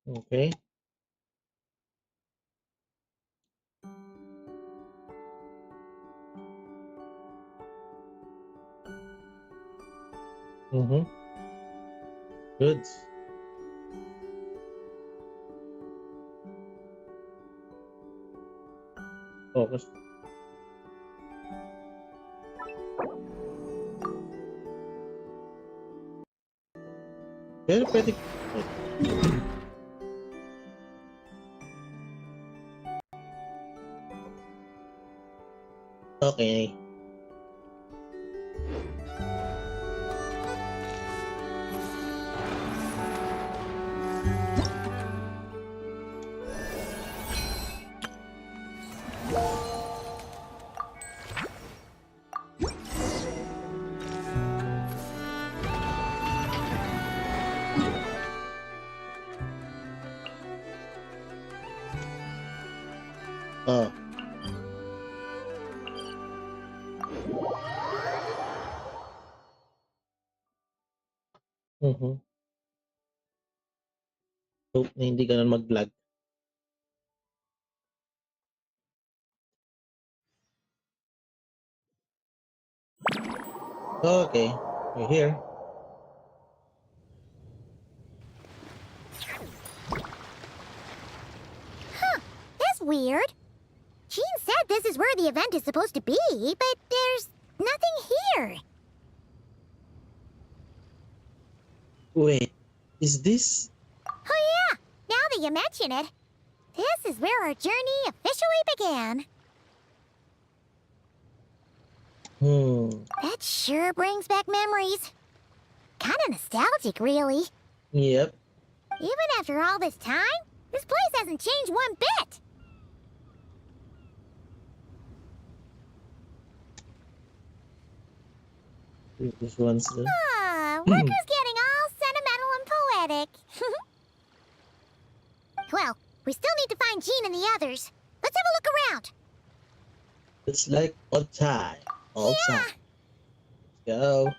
Okay. Mm-hmm. Good. Focus. Pero pwede. Okay. Oh. Mm-hmm. Hope na hindi ganun mag-vlog. Okay. We're here. Huh. That's weird. Jean said this is where the event is supposed to be, but there's nothing here. Wait. Is this? Oh yeah, now that you mention it, this is where our journey officially began. That sure brings back memories. Kinda nostalgic, really. Yep. Even after all this time, this place hasn't changed one bit. This one's the... Ah, look who's getting all sentimental and poetic. Well, we still need to find Jean and the others. Let's have a look around. It's like all time. All Yeah. time. Let's go.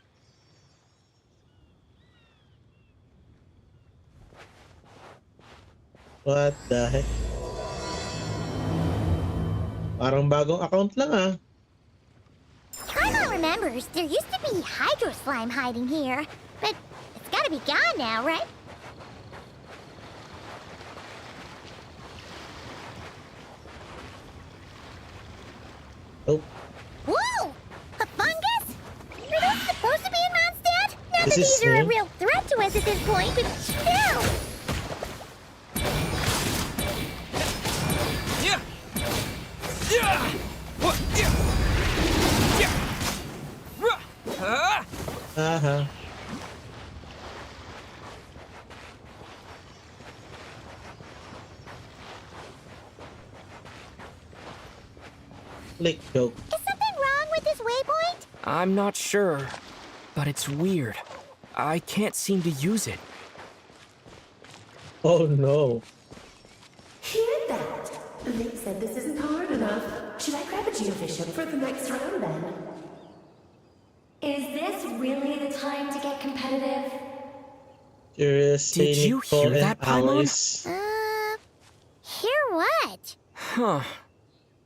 What the heck? Parang bagong account lang ah. Paimon remembers there used to be hydro slime hiding here, but it's gotta be gone now, right? Oh, Whoa! A fungus? Are those supposed to be in Mondstadt? Not This that is these are a new. real threat to us at this point, but still! Yeah. Yeah. What? Yeah. Yeah. uh-huh. Click joke. Is something wrong with this waypoint? I'm not sure, but it's weird. I can't seem to use it. Oh no. Hear that? They said this isn't hard enough. Should I grab a geobishop for the next round then? Is this really the time to get competitive? Seriously, Did you Nicole hear and that, Paimon? Alice. Hear what? Huh.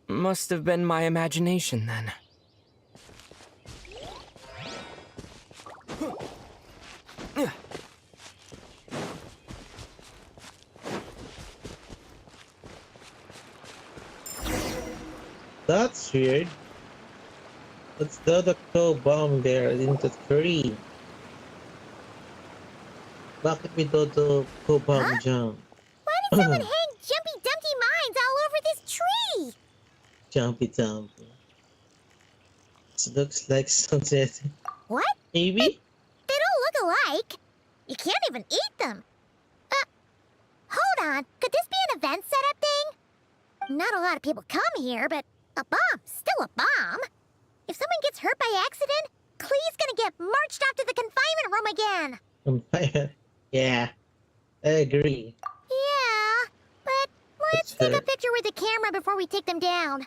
Must have been my imagination then. That's weird. Let's throw the crow bomb there into the tree. Bakit may dodo crow bomb dyan? Why did someone hang Jumpy Dumpty mines all over this tree? Jumpy jumpy. This looks like something. What? Maybe? They don't look alike. You can't even eat them. Hold on. Could this be an event setup thing? Not a lot of people come here, but a bomb's still a bomb. If someone gets hurt by accident, Clee's gonna get marched off to the confinement room again. Yeah, I agree. Yeah, but let's That's take a fair. picture with the camera before we take them down.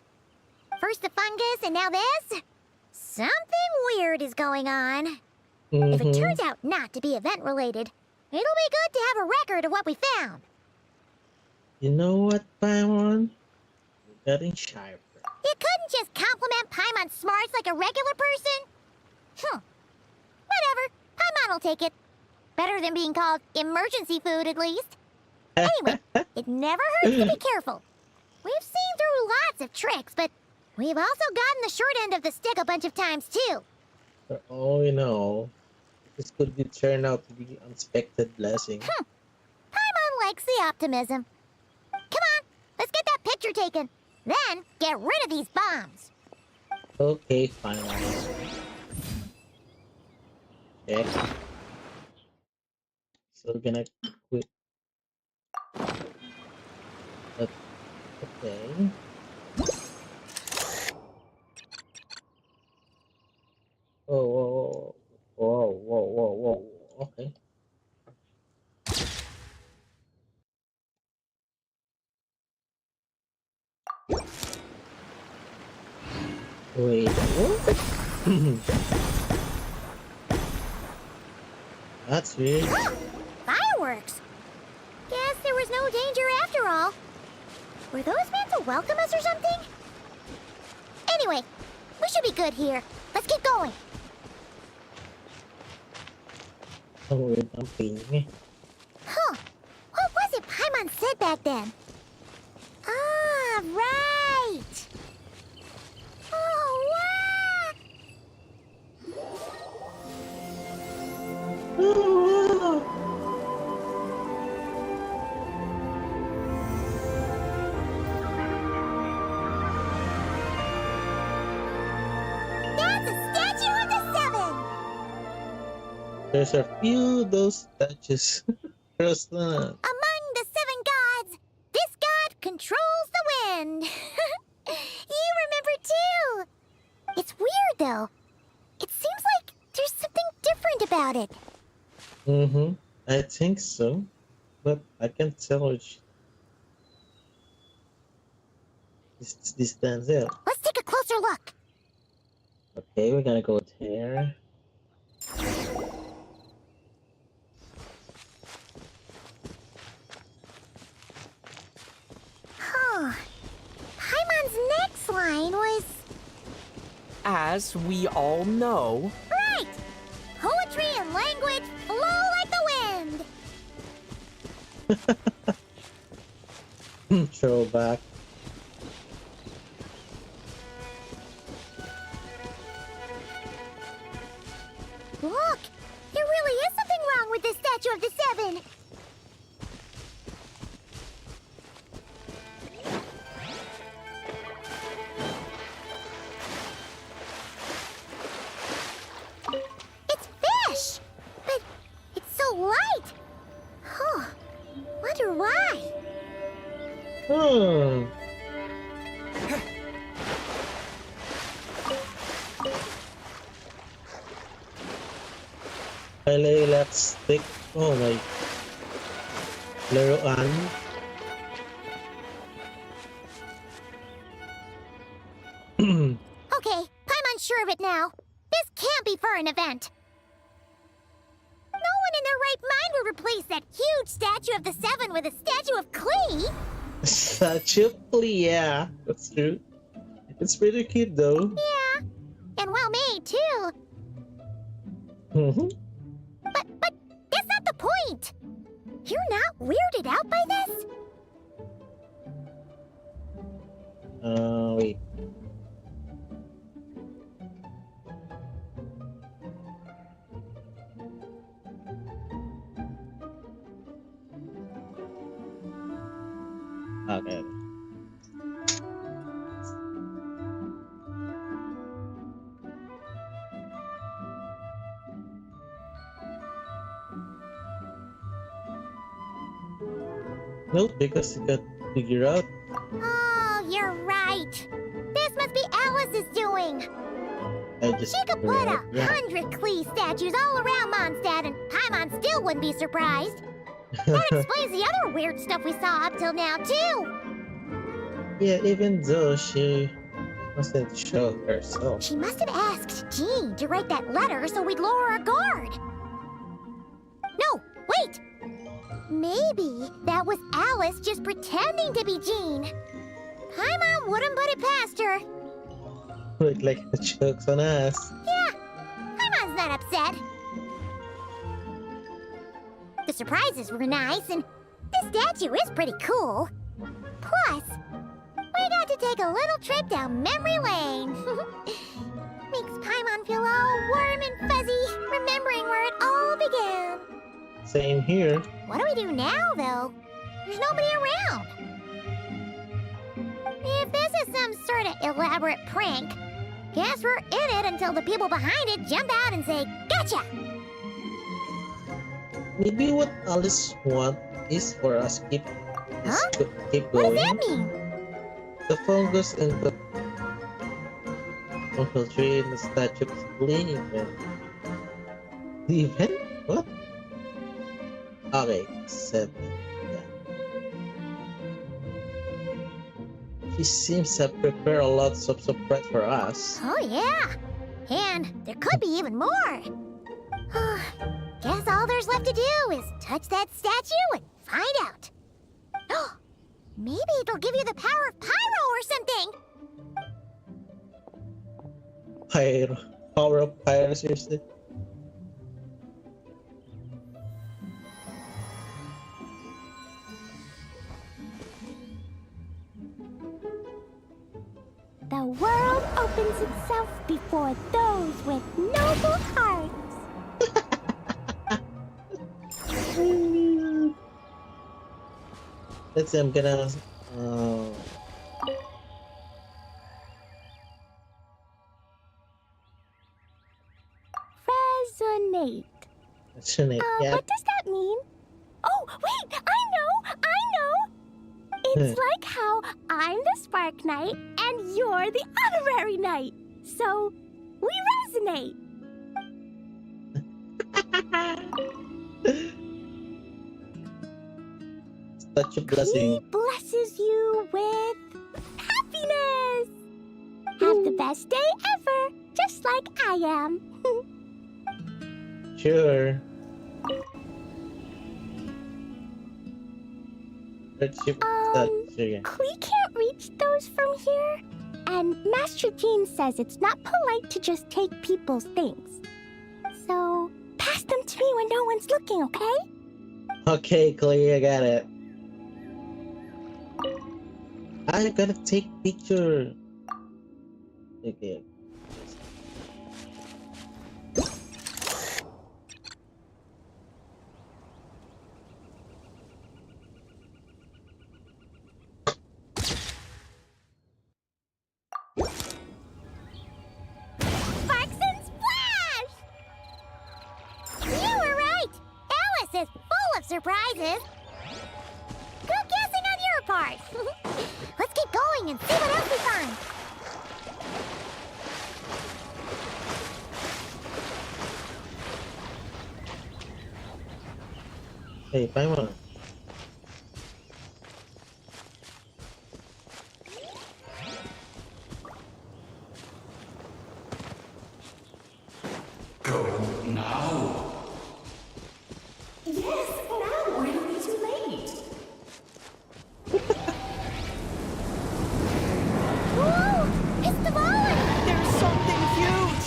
First the fungus, and now this? Something weird is going on. If it turns out not to be event-related, it'll be good to have a record of what we found. You know what, Paimon? You're getting sharper. You couldn't just compliment Paimon's smarts like a regular person? Whatever. Paimon will take it. Better than being called emergency food, at least. Anyway, it never hurts to be careful. We've seen through lots of tricks, but we've also gotten the short end of the stick a bunch of times, too. For all you know, this could be turned out to be unexpected blessing. Paimon likes the optimism. Come on, let's get that picture taken. Then, get rid of these bombs. Okay, fine. Check. So we're gonna quit. Okay. Oh, whoa. Okay. Wait, what? That's weird. Fireworks! Guess there was no danger after all. Were those meant to welcome us or something? Anyway, we should be good here. Let's keep going. Oh, wait, I'm painting. Huh. What was it Paimon said back then? Ah, right! Oh, wow! Oh, That's a statue of the Seven! there's a few of those statues. Across the... Among the 7 gods, this god controls the wind. You remember too. It's weird though. It seems like there's something different about it. Mm-hmm. I think so. But I can't tell which... This stands out. Let's take a closer look. Okay, we're gonna go there. Huh. Paimon's next line was As we all know, right. Poetry and language flow like the wind. Throwback. Look, there really is something wrong with this statue of the 7. It's fish, but it's so light. Huh. Wonder why. Hmm. Let's stick. Oh my. Laruan. Okay, Paimon's sure of it now. This can't be for an event. No one in their right mind would replace that huge statue of the 7 with a statue of Klee. Statue, yeah, that's true. It's pretty cute though. Yeah, and well made too. Mm-hmm. But that's not the point. You're not weirded out by this? Wait. Okay. Nope, because you got to figure out. Oh, you're right. This must be Alice's doing. I just She could figured put out. Yeah. 100 Klee statues all around Mondstadt and Paimon still wouldn't be surprised. That explains the other weird stuff we saw up till now, too. Yeah, even though she wasn't sure herself. She must have asked Jean to write that letter so we'd lower our guard. No, wait! Maybe that was Alice just pretending to be Jean. Paimon wouldn't put it past her. Look like the joke's on us. Yeah, Paimon's not upset. The surprises were nice, and this statue is pretty cool. Plus, we got to take a little trip down memory lane. Makes Paimon feel all warm and fuzzy, remembering where it all began. Same here. What do we do now, though? There's nobody around. If this is some sort of elaborate prank, guess we're in it until the people behind it jump out and say, "Gotcha!" Maybe what Alice wants is for us keep What going. does that mean? The fungus and the infiltrate the statue is leaving. Leaving? What? Okay, 7. Yeah. She seems to prepare a lot of surprise for us. Oh, yeah. And there could be even more. Guess all there's left to do is touch that statue and find out. Maybe it'll give you the power of pyro or something. Pyro. Power of pyro, seriously? The world opens itself before those with noble hearts. Let's see, I'm gonna Resonate. mention it. Yeah. What does that mean? Oh, wait! I know! It's like how I'm the Spark Knight and you're the Honorary Knight. So, we resonate. Such a He blessing. blesses you with happiness. Have the best day ever, just like I am. Sure. Friendship yeah. We can't reach those from here. And Master Jean says it's not polite to just take people's things. So, pass them to me when no one's looking, okay? Okay, Clay, I got it. I gotta take picture. Okay. Sparks and splash! You were right! Alice is full of surprises. Good guessing on your part. Let's keep going and see what else we find. Hey, Paimon. Yes, now or it'll be too late. Whoa! It's the volley! There's something huge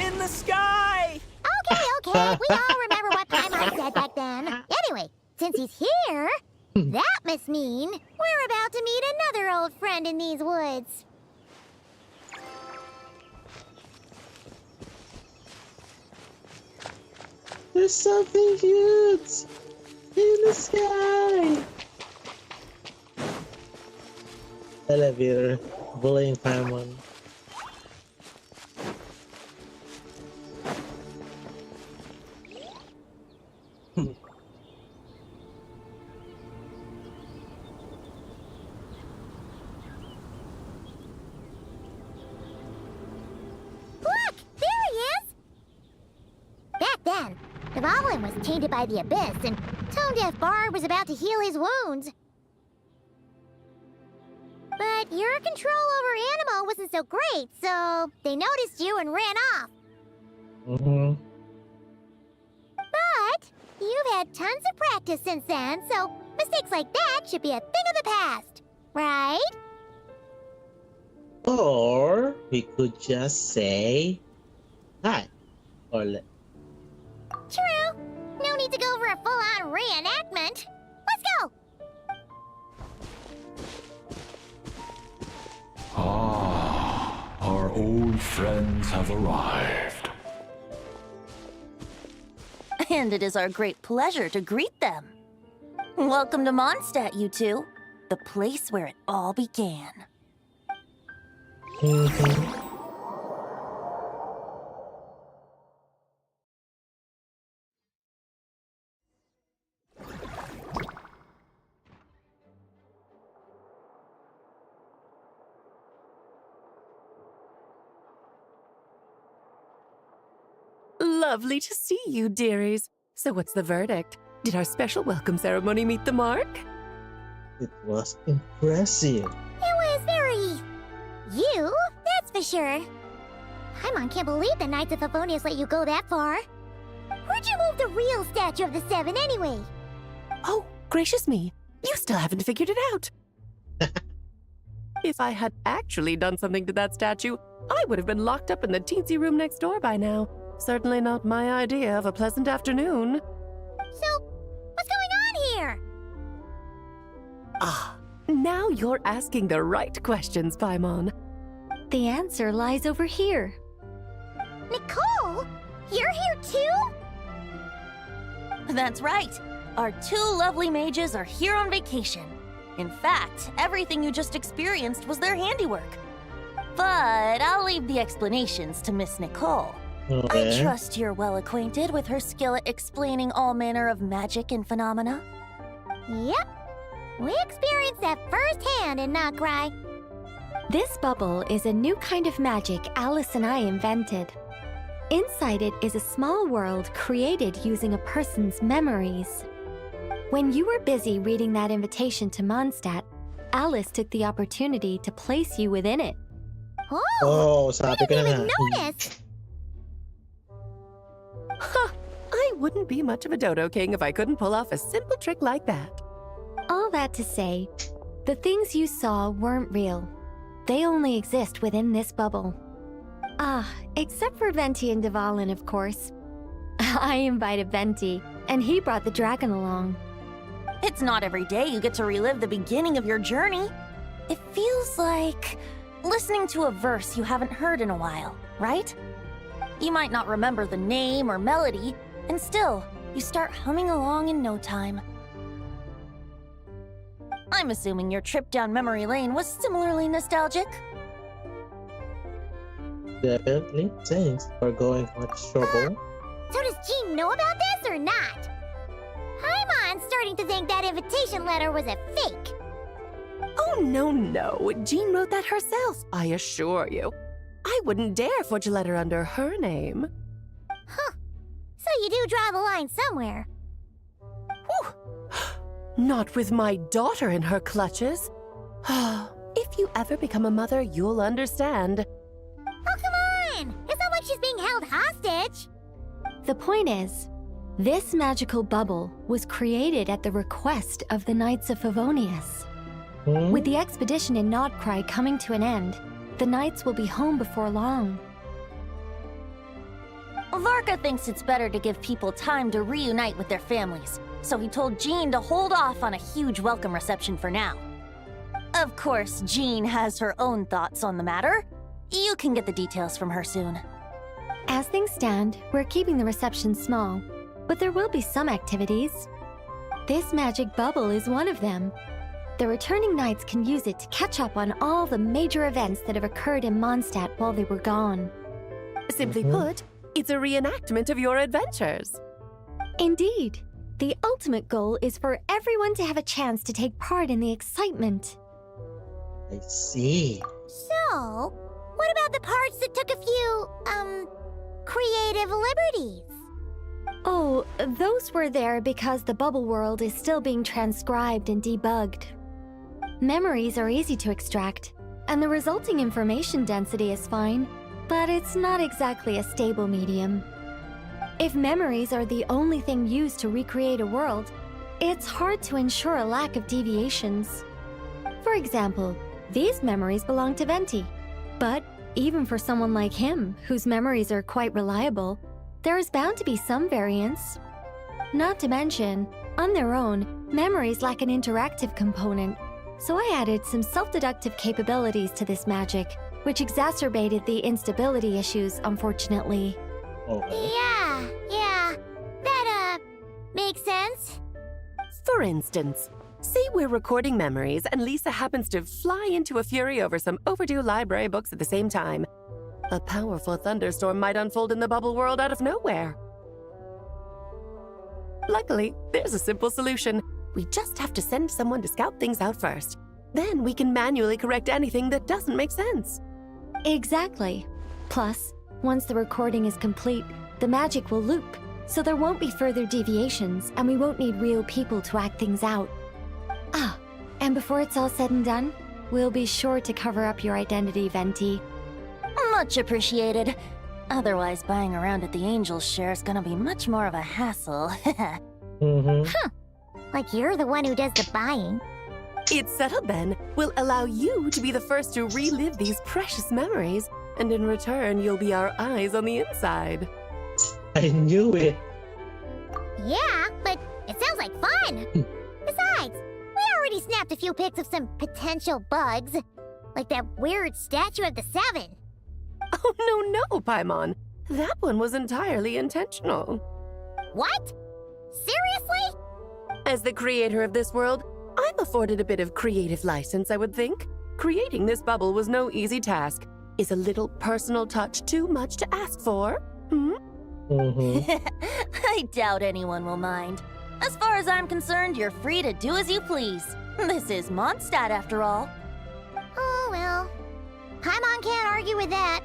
in the sky! Okay, we all remember what Paimon said back then. Anyway, since he's here, that must mean we're about to meet another old friend in these woods. There's something huge in the sky. Elevator, bullying Paimon. Look! There he is! Back then, the Goblin was tainted by the Abyss, and Tone Deaf Bard was about to heal his wounds. But your control over Animo wasn't so great, so they noticed you and ran off. Mm-hmm. But you've had tons of practice since then, so mistakes like that should be a thing of the past, right? Or we could just say hi. Or True. No need to go for a full-on reenactment. Let's go! Ah, our old friends have arrived. And it is our great pleasure to greet them. Welcome to Mondstadt, you two. The place where it all began. Lovely to see you, dearies. So what's the verdict? Did our special welcome ceremony meet the mark? It was impressive. It was very... you, that's for sure. Paimon can't believe the Knights of Favonius let you go that far. Where'd you move the real statue of the Seven anyway? Oh, gracious me. You still haven't figured it out. If I had actually done something to that statue, I would have been locked up in the teensy room next door by now. Certainly not my idea of a pleasant afternoon. So, what's going on here? Ah, now you're asking the right questions, Paimon. The answer lies over here. Nicole? You're here too? That's right. Our two lovely mages are here on vacation. In fact, everything you just experienced was their handiwork. But I'll leave the explanations to Miss Nicole. I trust you're well acquainted with her skill at explaining all manner of magic and phenomena. Yep. We experienced that firsthand in Nocrai. This bubble is a new kind of magic Alice and I invented. Inside it is a small world created using a person's memories. When you were busy reading that invitation to Mondstadt, Alice took the opportunity to place you within it. Oh, sabi ko na Didn't nga. even notice. Ha! I wouldn't be much of a dodo king if I couldn't pull off a simple trick like that. All that to say, the things you saw weren't real. They only exist within this bubble. Ah, except for Venti and Dvalin, of course. I invited Venti, and he brought the dragon along. It's not every day you get to relive the beginning of your journey. It feels like listening to a verse you haven't heard in a while, right? You might not remember the name or melody, and still, you start humming along in no time. I'm assuming your trip down memory lane was similarly nostalgic. Definitely. Thanks for going much trouble. So does Jean know about this or not? Paimon's starting to think that invitation letter was a fake. Oh, no. Jean wrote that herself, I assure you. I wouldn't dare forge a letter under her name. Huh. So you do draw the line somewhere. Whew. Not with my daughter in her clutches. If you ever become a mother, you'll understand. Oh, come on! It's not like she's being held hostage. The point is, this magical bubble was created at the request of the Knights of Favonius. With the expedition in Nodcry coming to an end, the Knights will be home before long. Varka thinks it's better to give people time to reunite with their families, so he told Jean to hold off on a huge welcome reception for now. Of course, Jean has her own thoughts on the matter. You can get the details from her soon. As things stand, we're keeping the reception small, but there will be some activities. This magic bubble is one of them. The returning knights can use it to catch up on all the major events that have occurred in Mondstadt while they were gone. Simply put, it's a reenactment of your adventures. Indeed. The ultimate goal is for everyone to have a chance to take part in the excitement. I see. So, what about the parts that took a few, creative liberties? Oh, those were there because the bubble world is still being transcribed and debugged. Memories are easy to extract, and the resulting information density is fine, but it's not exactly a stable medium. If memories are the only thing used to recreate a world, it's hard to ensure a lack of deviations. For example, these memories belong to Venti. But even for someone like him, whose memories are quite reliable, there is bound to be some variance. Not to mention, on their own, memories lack an interactive component, so I added some self-deductive capabilities to this magic, which exacerbated the instability issues, unfortunately. Okay. Yeah, that, makes sense. For instance, say we're recording memories and Lisa happens to fly into a fury over some overdue library books at the same time. A powerful thunderstorm might unfold in the bubble world out of nowhere. Luckily, there's a simple solution. We just have to send someone to scout things out first. Then we can manually correct anything that doesn't make sense. Exactly. Plus, once the recording is complete, the magic will loop, so there won't be further deviations, and we won't need real people to act things out. Ah, and before it's all said and done, we'll be sure to cover up your identity, Venti. Much appreciated. Otherwise, buying around at the Angel's share is gonna be much more of a hassle. Like you're the one who does the buying. It's settled then. We'll allow you to be the first to relive these precious memories, and in return, you'll be our eyes on the inside. I knew it. Yeah, but it sounds like fun. Besides, we already snapped a few pics of some potential bugs. Like that weird statue of the Seven. Oh, no, Paimon. That one was entirely intentional. What? Seriously? As the creator of this world, I'm afforded a bit of creative license, I would think. Creating this bubble was no easy task. Is a little personal touch too much to ask for? I doubt anyone will mind. As far as I'm concerned, you're free to do as you please. This is Mondstadt, after all. Oh, well. Paimon can't argue with that.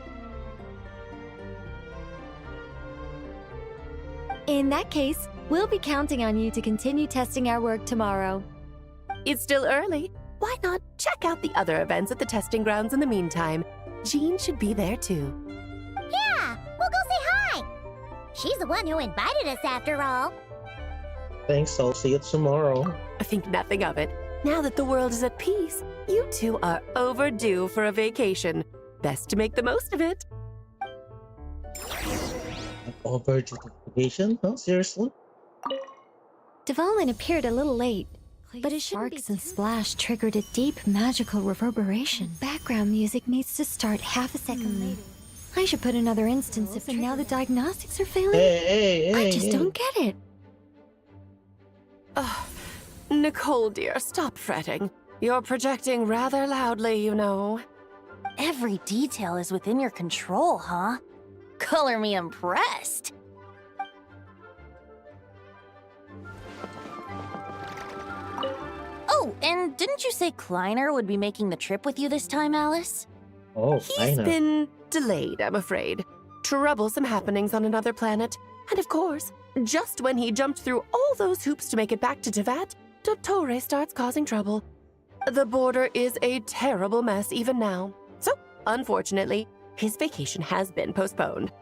In that case, we'll be counting on you to continue testing our work tomorrow. It's still early. Why not check out the other events at the testing grounds in the meantime? Jean should be there too. Yeah, we'll go say hi. She's the one who invited us after all. Thanks, I'll see you tomorrow. I think nothing of it. Now that the world is at peace, you two are overdue for a vacation. Best to make the most of it. Over to the vacation? Huh? Seriously? Development appeared a little late, but his sparks and splash triggered a deep magical reverberation. Background music needs to start half a second late. I should put another instance if now the diagnostics are failing. Hey, I just don't get it. Nicole, dear, stop fretting. You're projecting rather loudly, you know. Every detail is within your control, huh? Color me impressed. Oh, and didn't you say Kleiner would be making the trip with you this time, Alice? Oh, I He's know. been delayed, I'm afraid. Troublesome happenings on another planet. And of course, just when he jumped through all those hoops to make it back to Tevat, Dottore starts causing trouble. The border is a terrible mess even now. So, unfortunately, his vacation has been postponed.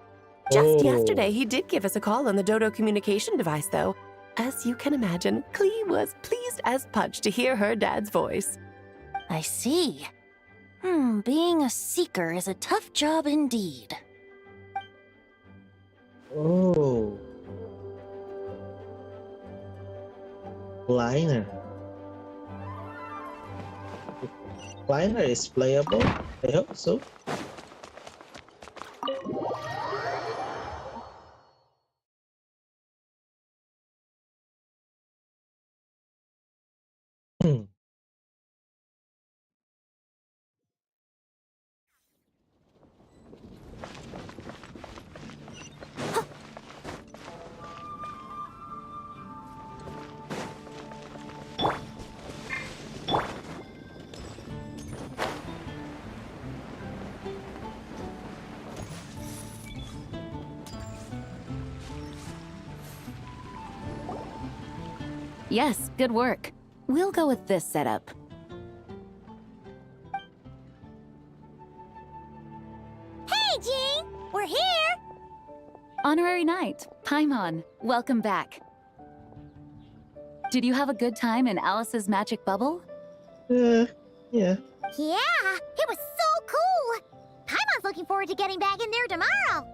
Just yesterday, he did give us a call on the Dodo communication device, though. As you can imagine, Klee was pleased as punch to hear her dad's voice. I see. Being a seeker is a tough job indeed. Oh. Liner. Liner is playable? I hope so. Yes, good work. We'll go with this setup. Hey, Jean! We're here! Honorary Knight, Paimon, welcome back. Did you have a good time in Alice's magic bubble? Yeah. Yeah, it was so cool! Paimon's looking forward to getting back in there tomorrow!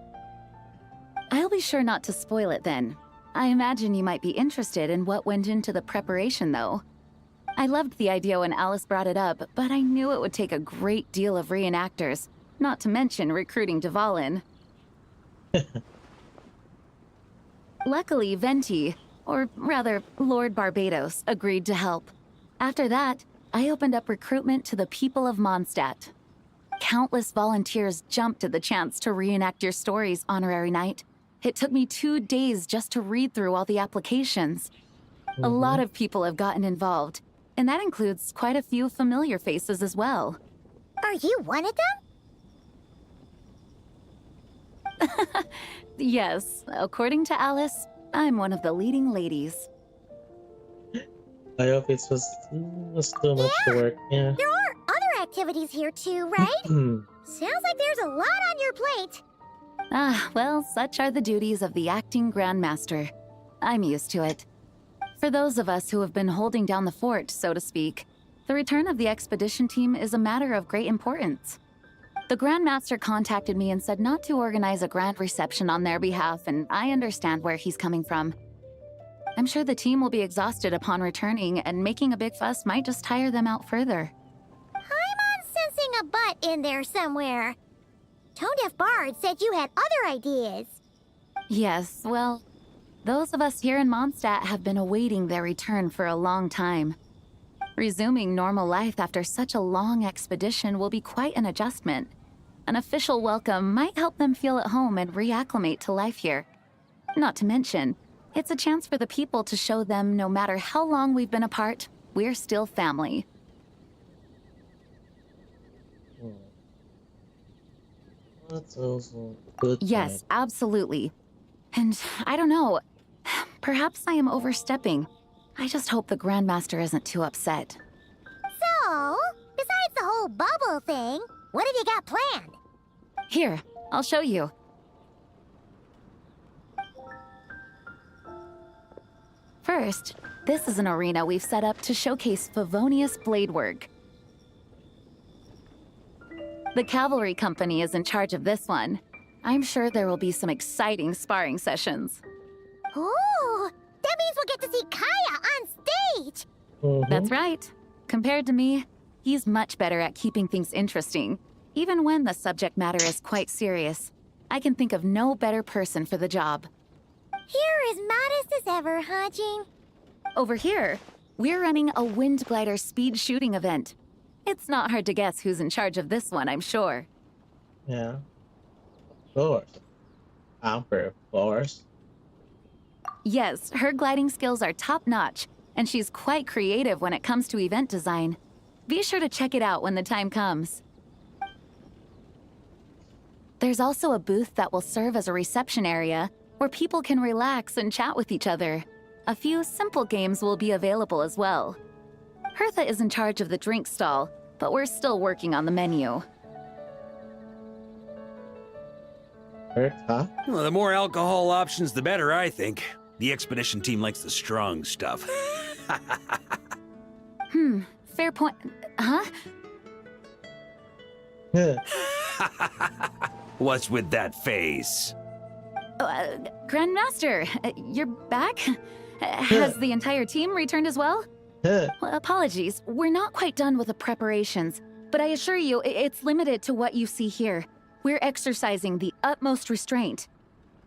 I'll be sure not to spoil it then. I imagine you might be interested in what went into the preparation, though. I loved the idea when Alice brought it up, but I knew it would take a great deal of reenactors, not to mention recruiting Dvalin. Luckily, Venti, or rather, Lord Barbados, agreed to help. After that, I opened up recruitment to the people of Mondstadt. Countless volunteers jumped at the chance to reenact your stories, Honorary Knight. It took me 2 days just to read through all the applications. A lot of people have gotten involved, and that includes quite a few familiar faces as well. Are you one of them? Yes, according to Alice, I'm one of the leading ladies. I hope it was too much to work. Yeah. There are other activities here too, right? Sounds like there's a lot on your plate. Ah, well, such are the duties of the acting Grandmaster. I'm used to it. For those of us who have been holding down the fort, so to speak, the return of the expedition team is a matter of great importance. The Grandmaster contacted me and said not to organize a grand reception on their behalf, and I understand where he's coming from. I'm sure the team will be exhausted upon returning, and making a big fuss might just tire them out further. I'm sensing a butt in there somewhere. Tone-deaf Bard said you had other ideas. Yes, well, those of us here in Mondstadt have been awaiting their return for a long time. Resuming normal life after such a long expedition will be quite an adjustment. An official welcome might help them feel at home and reacclimate to life here. Not to mention, it's a chance for the people to show them no matter how long we've been apart, we're still family. That's also a good Yes, point. absolutely. And I don't know, perhaps I am overstepping. I just hope the Grandmaster isn't too upset. So, besides the whole bubble thing, what have you got planned? Here, I'll show you. First, this is an arena we've set up to showcase Favonius blade work. The cavalry company is in charge of this one. I'm sure there will be some exciting sparring sessions. Ooh, that means we'll get to see Kaya on stage! That's right. Compared to me, he's much better at keeping things interesting, even when the subject matter is quite serious. I can think of no better person for the job. You're as modest as ever, huh, Jean? Over here, we're running a wind glider speed shooting event. It's not hard to guess who's in charge of this one, I'm sure. Yeah. Of course. Amber, of course. Yes, her gliding skills are top-notch, and she's quite creative when it comes to event design. Be sure to check it out when the time comes. There's also a booth that will serve as a reception area where people can relax and chat with each other. A few simple games will be available as well. Hertha is in charge of the drink stall, but we're still working on the menu. Huh? Well, the more alcohol options, the better, I think. The expedition team likes the strong stuff. Fair point. Huh? What's with that face? Grandmaster, you're back? Has the entire team returned as well? Well, apologies, we're not quite done with the preparations, but I assure you, it's limited to what you see here. We're exercising the utmost restraint.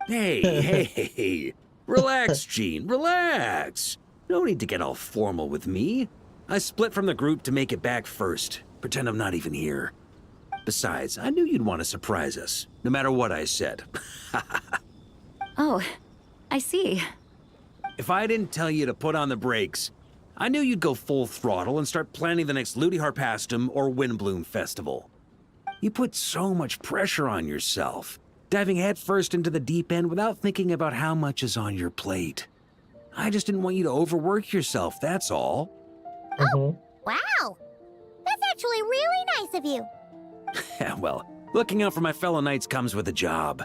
Hey. Relax, Jean, relax. No need to get all formal with me. I split from the group to make it back first. Pretend I'm not even here. Besides, I knew you'd want to surprise us, no matter what I said. Oh, I see. If I didn't tell you to put on the brakes, I knew you'd go full throttle and start planning the next Ludi Harpastum or Windbloom Festival. You put so much pressure on yourself, diving headfirst into the deep end without thinking about how much is on your plate. I just didn't want you to overwork yourself, that's all. Oh, wow! That's actually really nice of you. Well, looking out for my fellow knights comes with a job.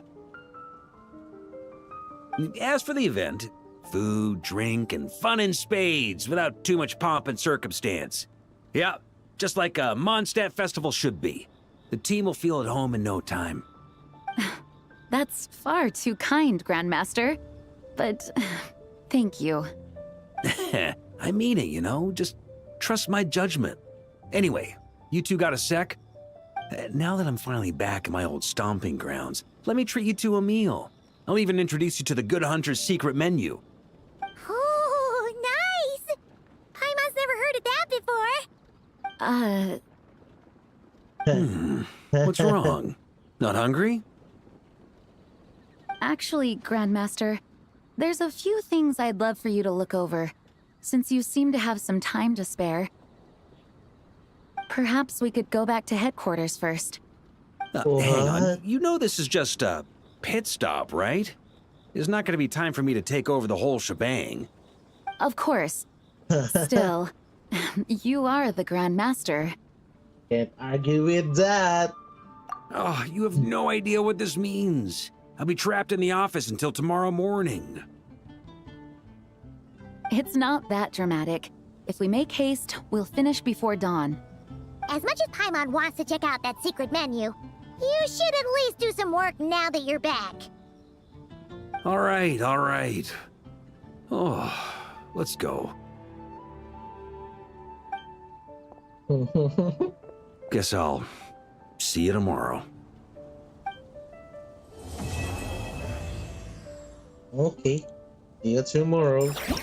As for the event, food, drink, and fun in spades without too much pomp and circumstance. Yeah, just like a Mondstadt festival should be. The team will feel at home in no time. That's far too kind, Grandmaster. But thank you. I mean it, you know? Just trust my judgment. Anyway, you two got a sec? Now that I'm finally back in my old stomping grounds, let me treat you to a meal. I'll even introduce you to the Good Hunter's secret menu. Oh, nice! Paimon's never heard of that before. What's wrong? Not hungry? Actually, Grandmaster, there's a few things I'd love for you to look over, since you seem to have some time to spare. Perhaps we could go back to headquarters first. Hang on, you know this is just a pit stop, right? There's not going to be time for me to take over the whole shebang. Of course. Still, you are the Grandmaster. Can't argue with that. Oh, you have no idea what this means. I'll be trapped in the office until tomorrow morning. It's not that dramatic. If we make haste, we'll finish before dawn. As much as Paimon wants to check out that secret menu, you should at least do some work now that you're back. All right, all right. Oh, let's go. Guess I'll see you tomorrow. Okay. See you tomorrow. Okay.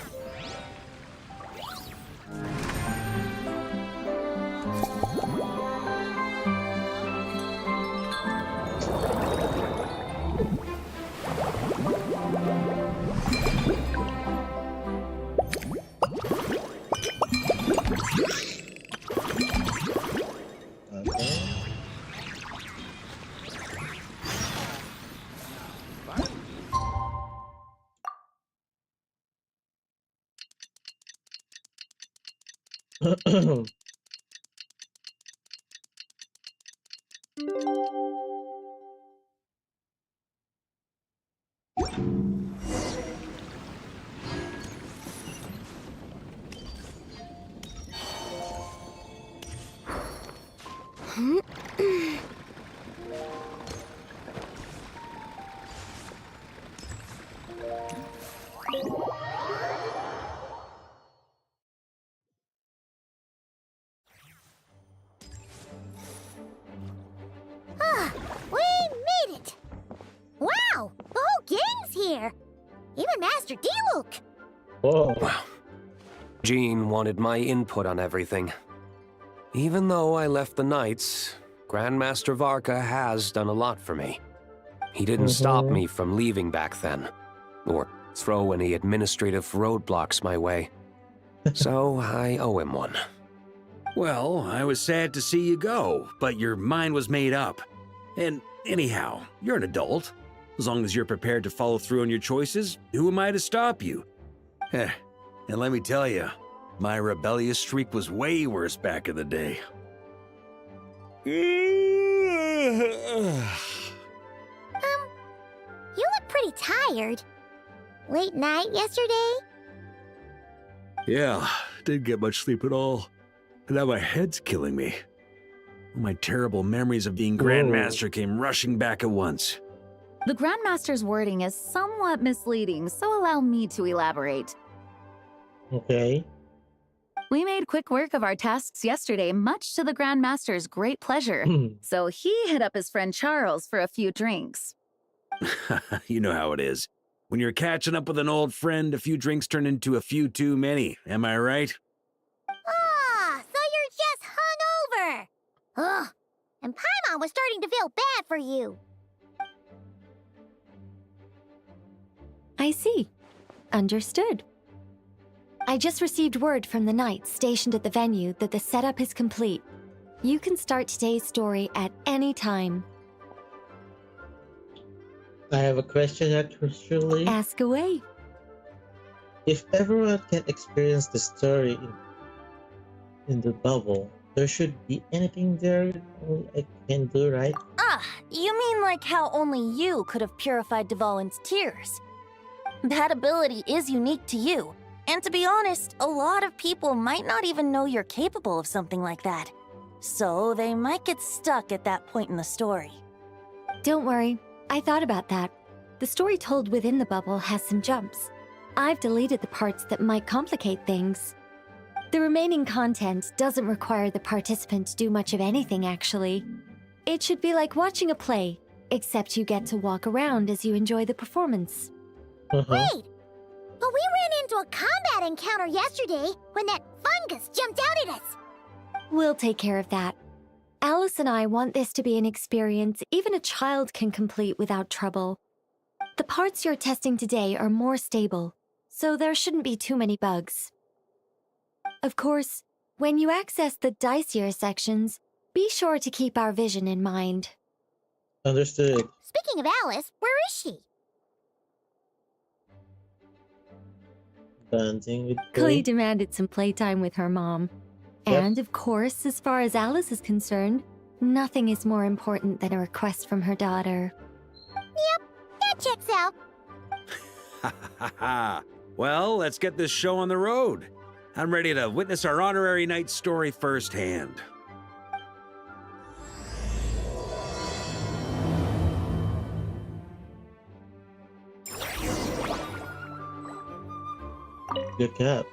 We made it! Wow! The whole gang's here! Even Master D-Luke! Whoa. Wow. Jean wanted my input on everything. Even though I left the Knights, Grandmaster Varka has done a lot for me. He didn't stop me from leaving back then, or throw any administrative roadblocks my way. So I owe him one. Well, I was sad to see you go, but your mind was made up. And anyhow, you're an adult. As long as you're prepared to follow through on your choices, who am I to stop you? And let me tell you, my rebellious streak was way worse back in the day. You look pretty tired. Late night yesterday? Yeah, didn't get much sleep at all. And now my head's killing me. My terrible memories of being Grandmaster came rushing back at once. The Grandmaster's wording is somewhat misleading, so allow me to elaborate. Okay. We made quick work of our tasks yesterday, much to the Grandmaster's great pleasure. So he hit up his friend Charles for a few drinks. You know how it is. When you're catching up with an old friend, a few drinks turn into a few too many. Am I right? Ah, so you're just hungover! Ugh, and Paimon was starting to feel bad for you. I see. Understood. I just received word from the Knights stationed at the venue that the setup is complete. You can start today's story at any time. I have a question actually. Ask away. If everyone can experience the story in the bubble, there should be anything there only I can do, right? Ah, you mean like how only you could have purified Dvalin's tears? That ability is unique to you. And to be honest, a lot of people might not even know you're capable of something like that. So they might get stuck at that point in the story. Don't worry, I thought about that. The story told within the bubble has some jumps. I've deleted the parts that might complicate things. The remaining content doesn't require the participant to do much of anything, actually. It should be like watching a play, except you get to walk around as you enjoy the performance. Wait! But we ran into a combat encounter yesterday when that fungus jumped out at us! We'll take care of that. Alice and I want this to be an experience even a child can complete without trouble. The parts you're testing today are more stable, so there shouldn't be too many bugs. Of course, when you access the dicier sections, be sure to keep our vision in mind. Understood. Speaking of Alice, where is she? Dancing with Chloe demanded some playtime with her mom. Yep. And of course, as far as Alice is concerned, nothing is more important than a request from her daughter. Yep, that checks out. Ha ha ha! Well, let's get this show on the road. I'm ready to witness our honorary night story firsthand. Good cat.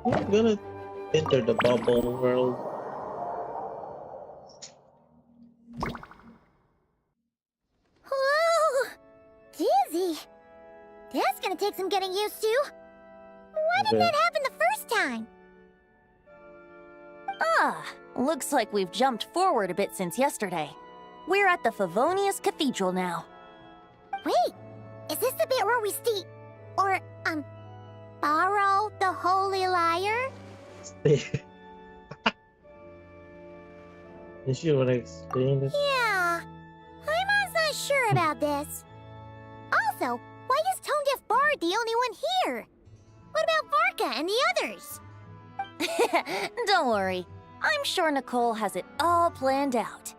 I'm gonna enter the bubble world. Whoa! Dizzy! That's gonna take some getting used to. Why didn't that happen the first time? Ah, looks like we've jumped forward a bit since yesterday. We're at the Favonius Cathedral now. Wait, is this the bit where we borrow the Holy Lyre? Did you want to explain this? Yeah, I'm not sure about this. Also, why is Tone Deaf Bard the only one here? What about Varka and the others? Don't worry. I'm sure Nicole has it all planned out.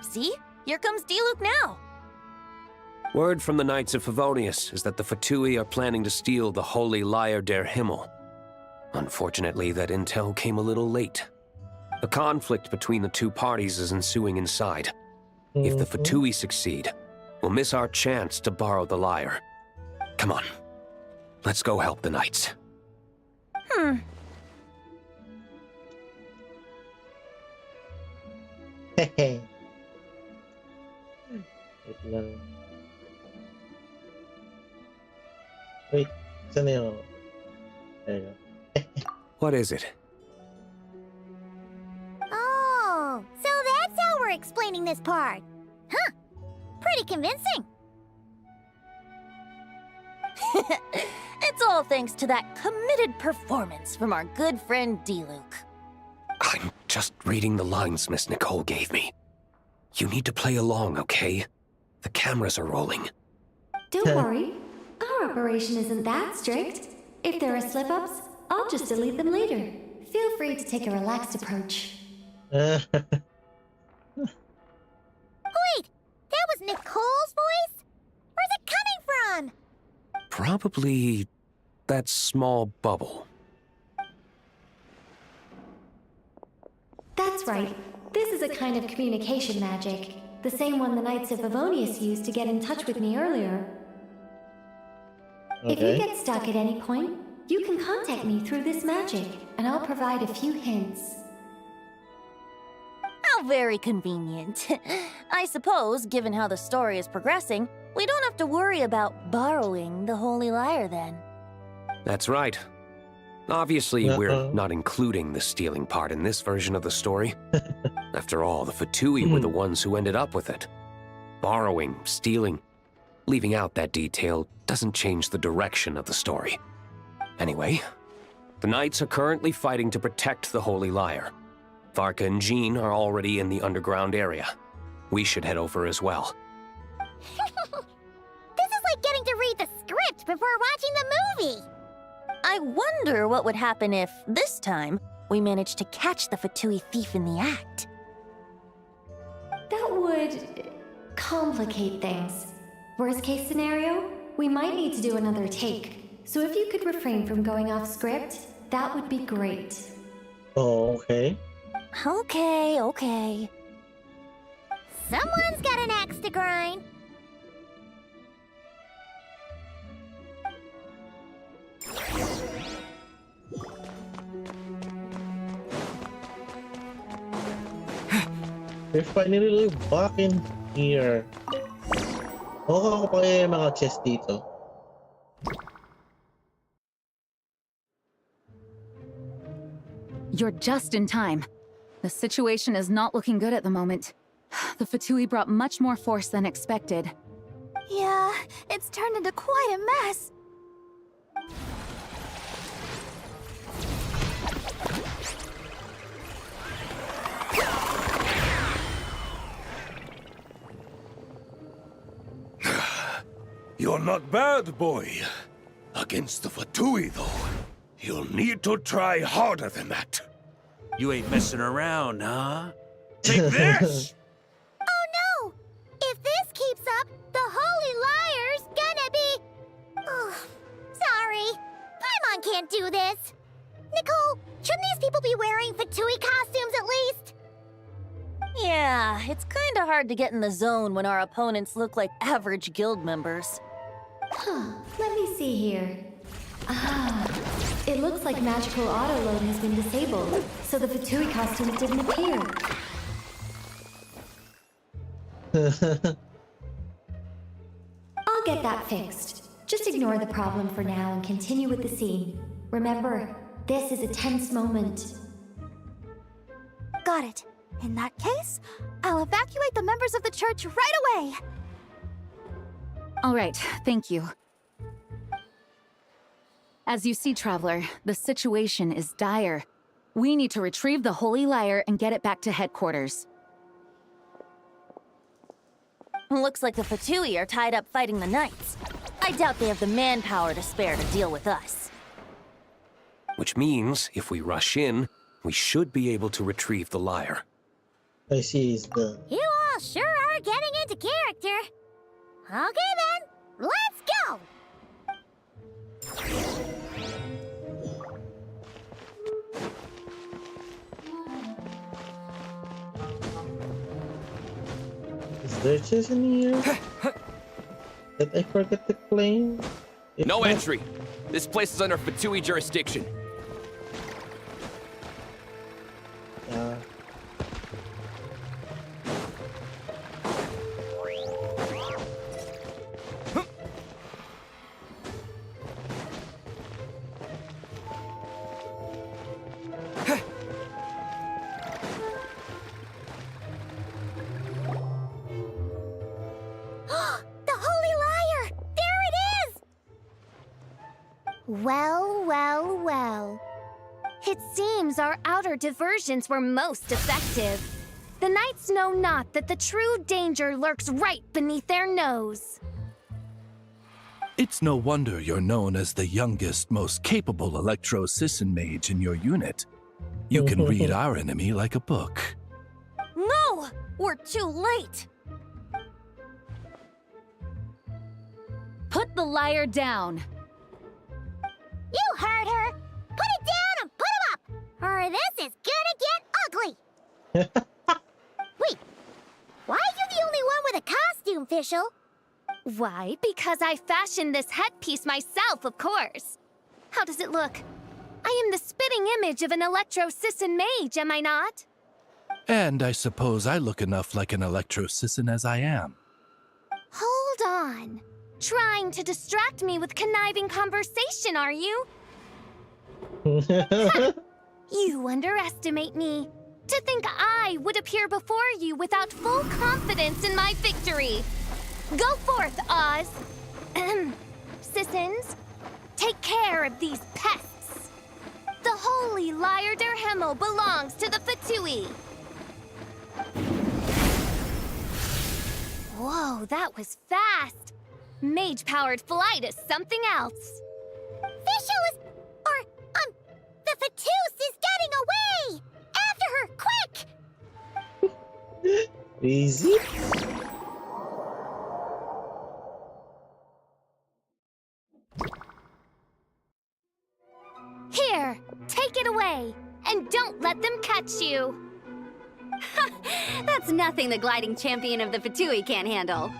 See? Here comes D-Luke now. Word from the Knights of Favonius is that the Fatui are planning to steal the Holy Lyre der Himmel. Unfortunately, that intel came a little late. A conflict between the two parties is ensuing inside. If the Fatui succeed, we'll miss our chance to borrow the lyre. Come on. Let's go help the Knights. Wait lang. Wait, saan na yung... There you go. What is it? Oh, so that's how we're explaining this part. Huh, pretty convincing. It's all thanks to that committed performance from our good friend D-Luke. I'm just reading the lines Miss Nicole gave me. You need to play along, okay? The cameras are rolling. Don't worry, our operation isn't that strict. If there are slip-ups, I'll just delete them later. Feel free to take a relaxed approach. Wait, that was Nicole's voice? Where's it coming from? Probably that small bubble. That's right. This is a kind of communication magic. The same one the Knights of Favonius used to get in touch with me earlier. If you get stuck at any point, you can contact me through this magic, and I'll provide a few hints. How very convenient. I suppose, given how the story is progressing, we don't have to worry about borrowing the Holy Lyre then. That's right. Obviously, we're not including the stealing part in this version of the story. After all, the Fatui were the ones who ended up with it. Borrowing, stealing, leaving out that detail doesn't change the direction of the story. Anyway, the Knights are currently fighting to protect the Holy Lyre. Varka and Jean are already in the underground area. We should head over as well. This is like getting to read the script before watching the movie. I wonder what would happen if, this time, we managed to catch the Fatui thief in the act. That would complicate things. Worst case scenario, we might need to do another take. So if you could refrain from going off script, that would be great. Oh, okay. Okay. Someone's got an axe to grind. We're finally back in here. Okay ako pa yung mga chest dito. You're just in time. The situation is not looking good at the moment. The Fatui brought much more force than expected. Yeah, it's turned into quite a mess. You're not bad, boy. Against the Fatui, though, you'll need to try harder than that. You ain't messing around, huh? Take this! Oh no! If this keeps up, the Holy Liar's gonna be... Oh, sorry. Paimon can't do this. Nicole, shouldn't these people be wearing Fatui costumes at least? Yeah, it's kinda hard to get in the zone when our opponents look like average guild members. Let me see here. It looks like magical auto-load has been disabled, so the Fatui costumes didn't appear. I'll get that fixed. Just ignore the problem for now and continue with the scene. Remember, this is a tense moment. Got it. In that case, I'll evacuate the members of the church right away. All right, thank you. As you see, Traveler, the situation is dire. We need to retrieve the Holy Lyre and get it back to headquarters. Looks like the Fatui are tied up fighting the Knights. I doubt they have the manpower to spare to deal with us. Which means, if we rush in, we should be able to retrieve the lyre. I see it's the... You all sure are getting into character. Okay then, let's go! Is there chest in here? Did I forget to claim? If No not- entry. This place is under Fatui jurisdiction. Yeah. The Holy Lyre! There it is! Well. It seems our outer diversions were most effective. The Knights know not that the true danger lurks right beneath their nose. It's no wonder you're known as the youngest, most capable Electro-Sisson mage in your unit. You can read our enemy like a book. No! We're too late! Put the lyre down. You heard her! Put it down and put him up! Or this is gonna get ugly! Wait, why are you the only one with a costume, Fischl? Why, because I fashioned this headpiece myself, of course. How does it look? I am the spitting image of an Electro-Sisson mage, am I not? And I suppose I look enough like an Electro-Sisson as I am. Hold on. Trying to distract me with conniving conversation, are you? You underestimate me. To think I would appear before you without full confidence in my victory. Go forth, Oz. Sissons, take care of these pests. The Holy Lyre der Himmel belongs to the Fatui. Whoa, that was fast. Mage-powered flight is something else. Fischl is... Vtuber is getting away! After her, quick! Easy. Here, take it away, and don't let them catch you. That's nothing the gliding champion of the Fatui can't handle.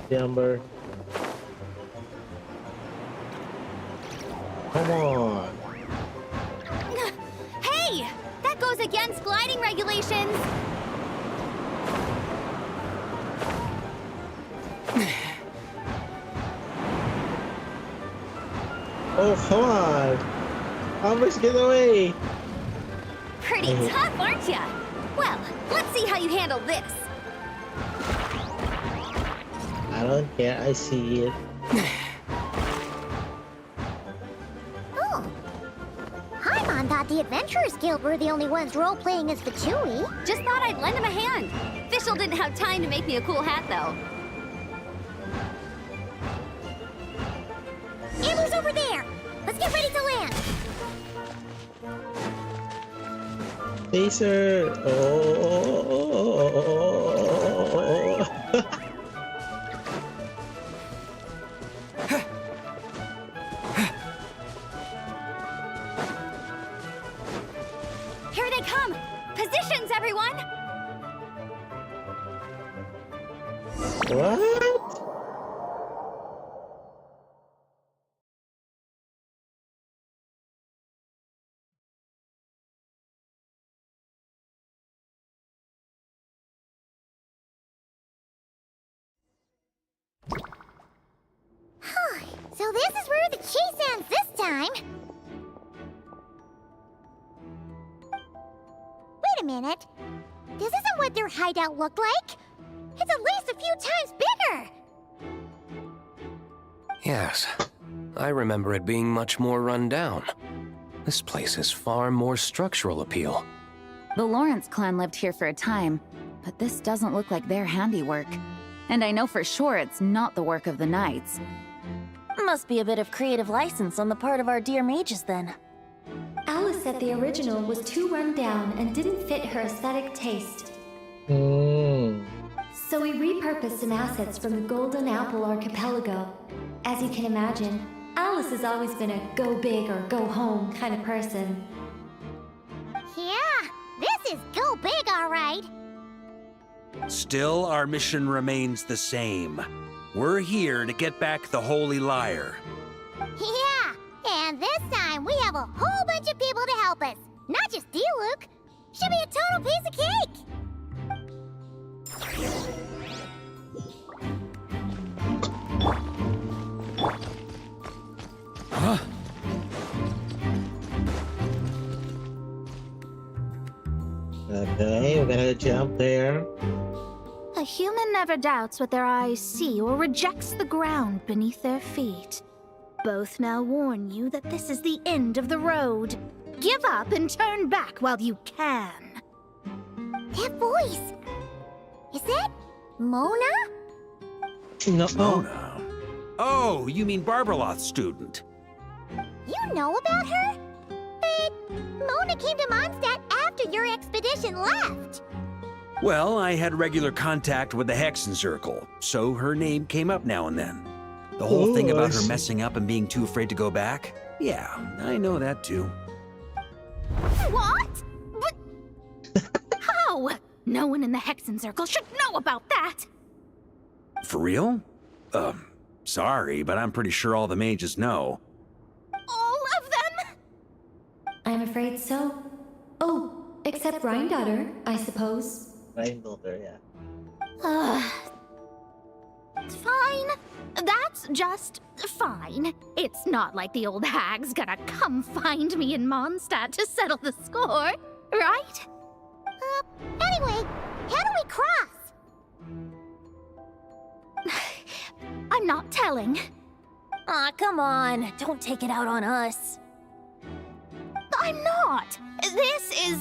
Number. Come on. Hey! That goes against gliding regulations! Oh, come on. Almost get away. Pretty tough, aren't ya? Well, let's see how you handle this. I don't care. I see it. Oh. Paimon thought the Adventurers Guild were the only ones role-playing as Fatui. Just thought I'd lend him a hand. Fischl didn't have time to make me a cool hat, though. Amber's over there! Let's get ready to land! Laser. Oh. Here they come! Positions, everyone! What? So this is where the chase ends this time. Wait a minute. This isn't what their hideout looked like. It's at least a few times bigger. Yes, I remember it being much more run down. This place has far more structural appeal. The Lawrence clan lived here for a time, but this doesn't look like their handiwork. And I know for sure it's not the work of the knights. Must be a bit of creative license on the part of our dear mages, then. Alice said the original was too run down and didn't fit her aesthetic taste. So we repurposed some assets from the Golden Apple Archipelago. As you can imagine, Alice has always been a go big or go home kind of person. Yeah, this is go big, all right. Still, our mission remains the same. We're here to get back the Holy Lyre. Yeah, and this time we have a whole bunch of people to help us. Not just you, Luke. Should be a total piece of cake. Huh? Okay, we're gonna jump there. A human never doubts what their eyes see or rejects the ground beneath their feet. Both now warn you that this is the end of the road. Give up and turn back while you can. That voice. Is that Mona? No. Mona? Oh, you mean Barbarloth's student. You know about her? But Mona came to Mondstadt after your expedition left. Well, I had regular contact with the Hexen Circle, so her name came up now and then. The whole thing about her messing up and being too afraid to go back? Yeah, I know that too. What? But how? No one in the Hexen Circle should know about that. For real? Sorry, but I'm pretty sure all the mages know. All of them? I'm afraid so. Oh, except Rhindaughter, I suppose. Rhindaughter, yeah. Fine. That's just fine. It's not like the old hag's gonna come find me in Mondstadt to settle the score, right? Anyway, how do we cross? I'm not telling. Aw, come on. Don't take it out on us. I'm not! This is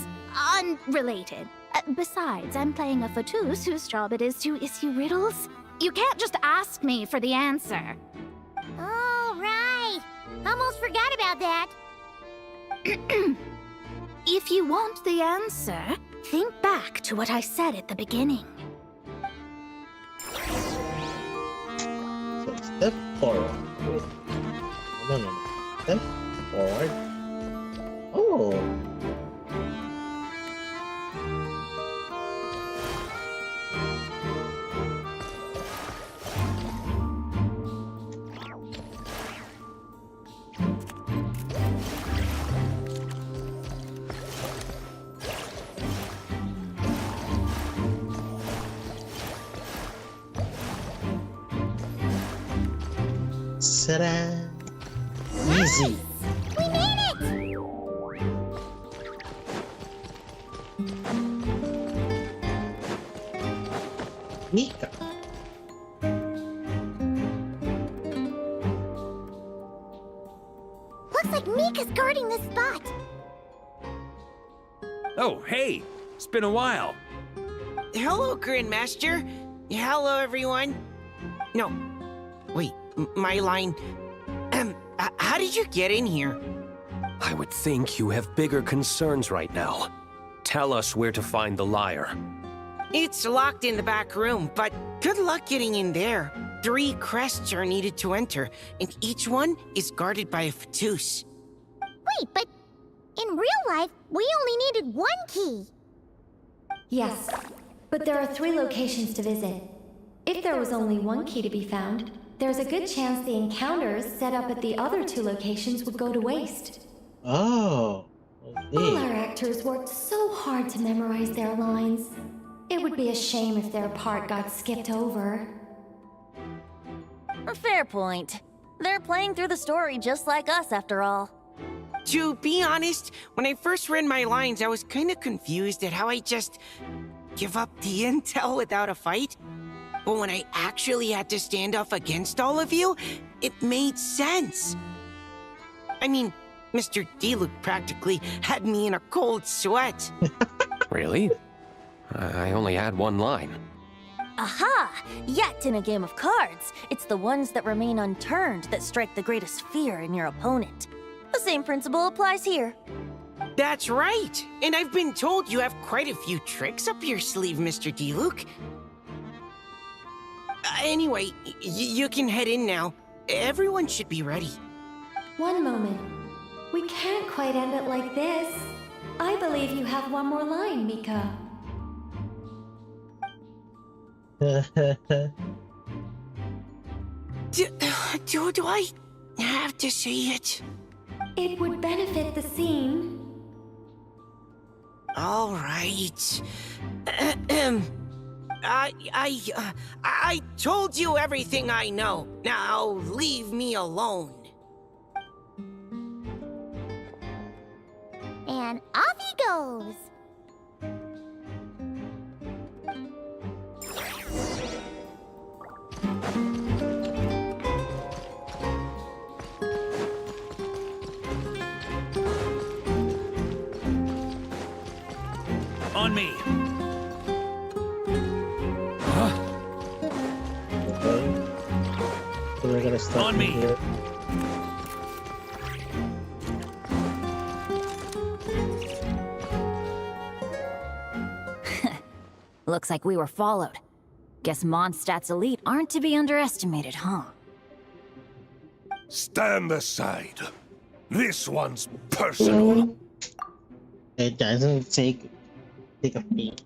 unrelated. Besides, I'm playing a Fatus whose job it is to issue riddles. You can't just ask me for the answer. Oh, right. Almost forgot about that. If you want the answer, think back to what I said at the beginning. So step forward. Wait. No. Step forward. Oh. Ta-da! Easy. We made it! Mika. Looks like Mika's guarding this spot. Oh, hey! It's been a while. Hello, Grandmaster. Hello, everyone. No, wait, my line. How did you get in here? I would think you have bigger concerns right now. Tell us where to find the lyre. It's locked in the back room, but good luck getting in there. 3 crests are needed to enter, and each one is guarded by a Fatus. Wait, but in real life, we only needed 1 key. Yes, but there are 3 locations to visit. If there was only 1 key to be found, there's a good chance the encounters set up at the other 2 locations would go to waste. Oh. All our actors worked so hard to memorize their lines. It would be a shame if their part got skipped over. A fair point. They're playing through the story just like us, after all. To be honest, when I first read my lines, I was kind of confused at how I just give up the intel without a fight. But when I actually had to stand off against all of you, it made sense. I mean, Mr. Diluc practically had me in a cold sweat. Really? I only had 1 line. Aha! Yet in a game of cards, it's the ones that remain unturned that strike the greatest fear in your opponent. The same principle applies here. That's right! And I've been told you have quite a few tricks up your sleeve, Mr. Diluc. Anyway, you can head in now. Everyone should be ready. One moment. We can't quite end it like this. I believe you have 1 more line, Mika. Do I have to say it? It would benefit the scene. All right. I told you everything I know. Now leave me alone. And off he goes. On me. Okay. So we're gonna start On me. here. Looks like we were followed. Guess Mondstadt's elite aren't to be underestimated, huh? Stand aside. This one's personal. It doesn't take a beat.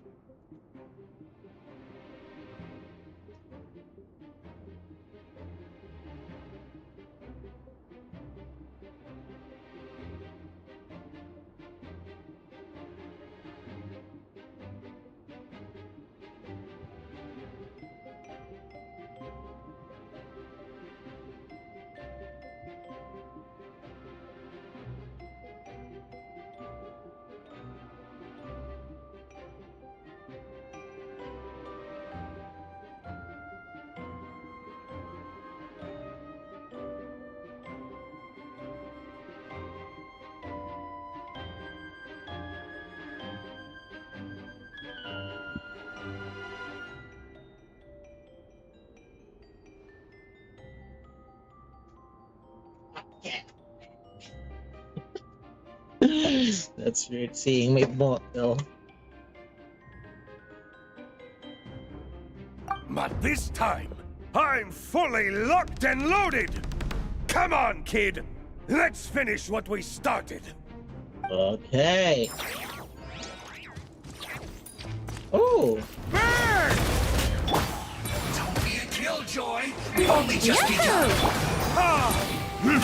That's weird seeing my bot though. But this time, I'm fully locked and loaded! Come on, kid! Let's finish what we started! Okay. Oh! Burn! Don't be a killjoy! We've only just begun! Burn!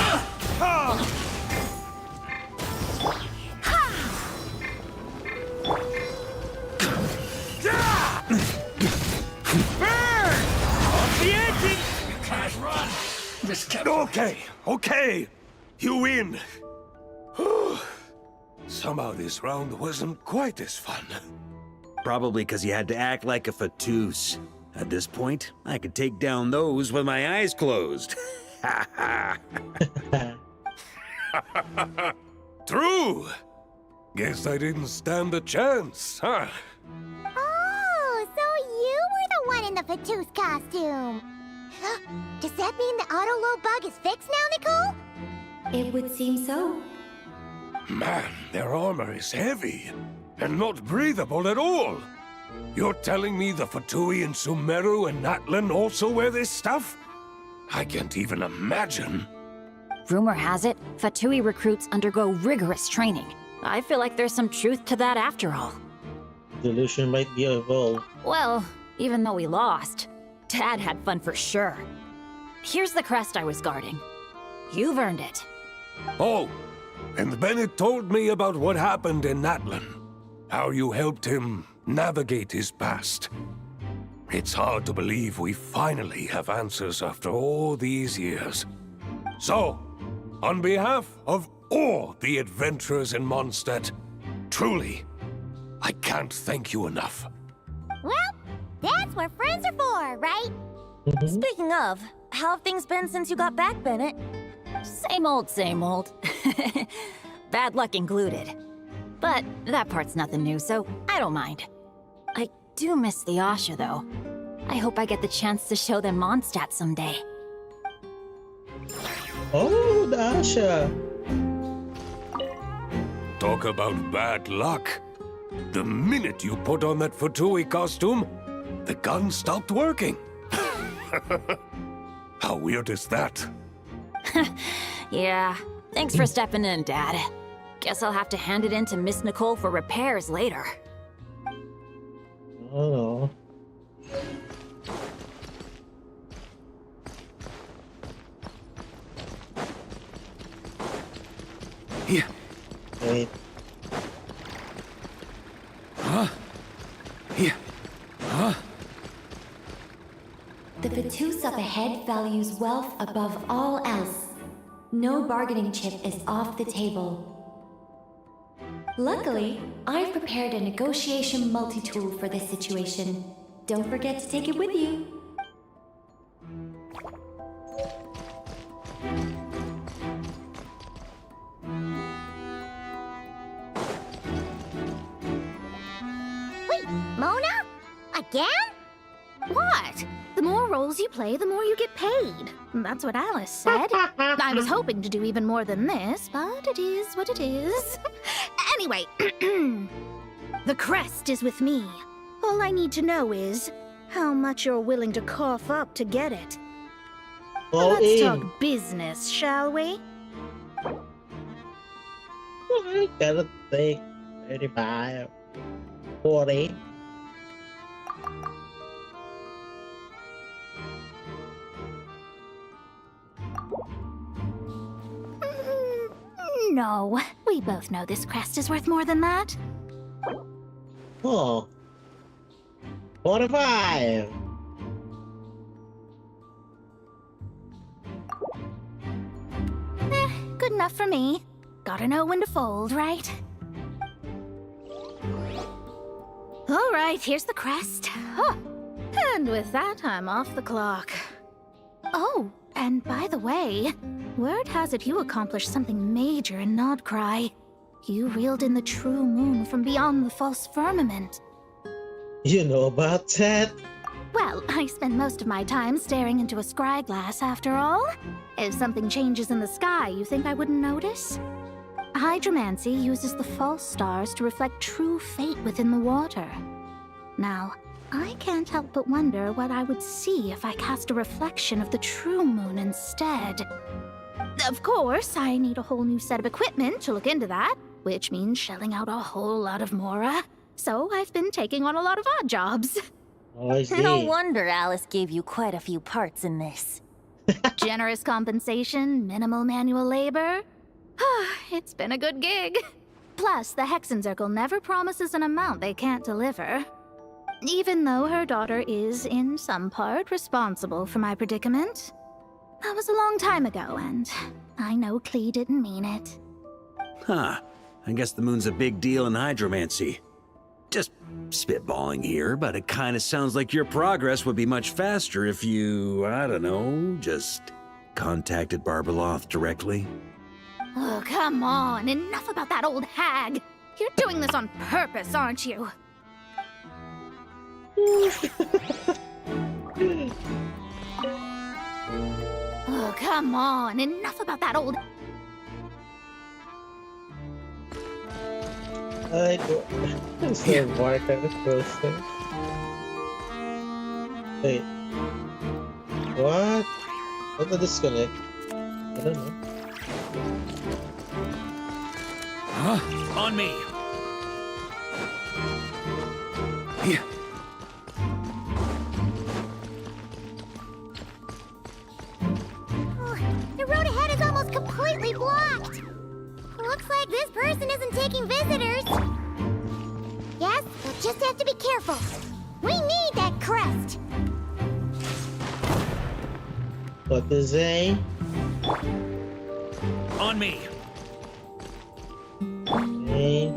Off the engine! You can't run! Just kept... Okay. You win. Somehow this round wasn't quite as fun. Probably because you had to act like a Vtuber. At this point, I could take down those with my eyes closed. True. Guess I didn't stand a chance, huh? Oh, so you were the one in the Vtuber costume. Does that mean the auto-low bug is fixed now, Nicole? It would seem so. Man, their armor is heavy and not breathable at all. You're telling me the Fatui in Sumeru and Natlan also wear this stuff? I can't even imagine. Rumor has it, Fatui recruits undergo rigorous training. I feel like there's some truth to that after all. Delusion might be evolved. Well, even though we lost, Dad had fun for sure. Here's the crest I was guarding. You've earned it. Oh, and Bennett told me about what happened in Natlan. How you helped him navigate his past. It's hard to believe we finally have answers after all these years. So, on behalf of all the adventurers in Mondstadt, truly, I can't thank you enough. Well, that's what friends are for, right? Speaking of, how have things been since you got back, Bennett? Same old, same old. Bad luck included. But that part's nothing new, so I don't mind. I do miss the Asha, though. I hope I get the chance to show them Mondstadt someday. Oh, the Asha! Talk about bad luck. The minute you put on that Fatui costume, the gun stopped working. How weird is that? Yeah, thanks for stepping in, Dad. Guess I'll have to hand it in to Miss Nicole for repairs later. Oh. Yeah. Wait. Huh? Yeah. Huh? The Vtuber up ahead values wealth above all else. No bargaining chip is off the table. Luckily, I've prepared a negotiation multi-tool for this situation. Don't forget to take it with you. Wait, Mona? Again? What? The more roles you play, the more you get paid. That's what Alice said. I was hoping to do even more than this, but it is what it is. Anyway, the crest is with me. All I need to know is how much you're willing to cough up to get it. Let's talk business, shall we? I gotta take 35, 40. No, we both know this crest is worth more than that. Oh. 45. Good enough for me. Gotta know when to fold, right? All right, here's the crest. Huh. And with that, I'm off the clock. Oh, and by the way, word has it you accomplished something major in Nodcry. You reeled in the true moon from beyond the false firmament. You know about that? Well, I spend most of my time staring into a scryglass after all. If something changes in the sky, you think I wouldn't notice? hydromancy uses the false stars to reflect true fate within the water. Now, I can't help but wonder what I would see if I cast a reflection of the true moon instead. Of course, I need a whole new set of equipment to look into that, which means shelling out a whole lot of mora. So I've been taking on a lot of odd jobs. Oh, I see. No wonder Alice gave you quite a few parts in this. Generous compensation, minimal manual labor. It's been a good gig. Plus, the Hexen Circle never promises an amount they can't deliver. Even though her daughter is, in some part, responsible for my predicament. That was a long time ago, and I know Klee didn't mean it. Huh. I guess the moon's a big deal in hydromancy. Just spitballing here, but it kind of sounds like your progress would be much faster if you, I don't know, just contacted Barbeloth directly. Oh, come on. Enough about that old hag. You're doing this on purpose, aren't you? Oh, come on. Enough about that old... I don't... So Mark at the person. Wait. What? What the disconnect? I don't know. Huh? On me! Here. The road ahead is almost completely blocked. Looks like this person isn't taking visitors. Yes, we'll just have to be careful. We need that crest. What is A? On me! A.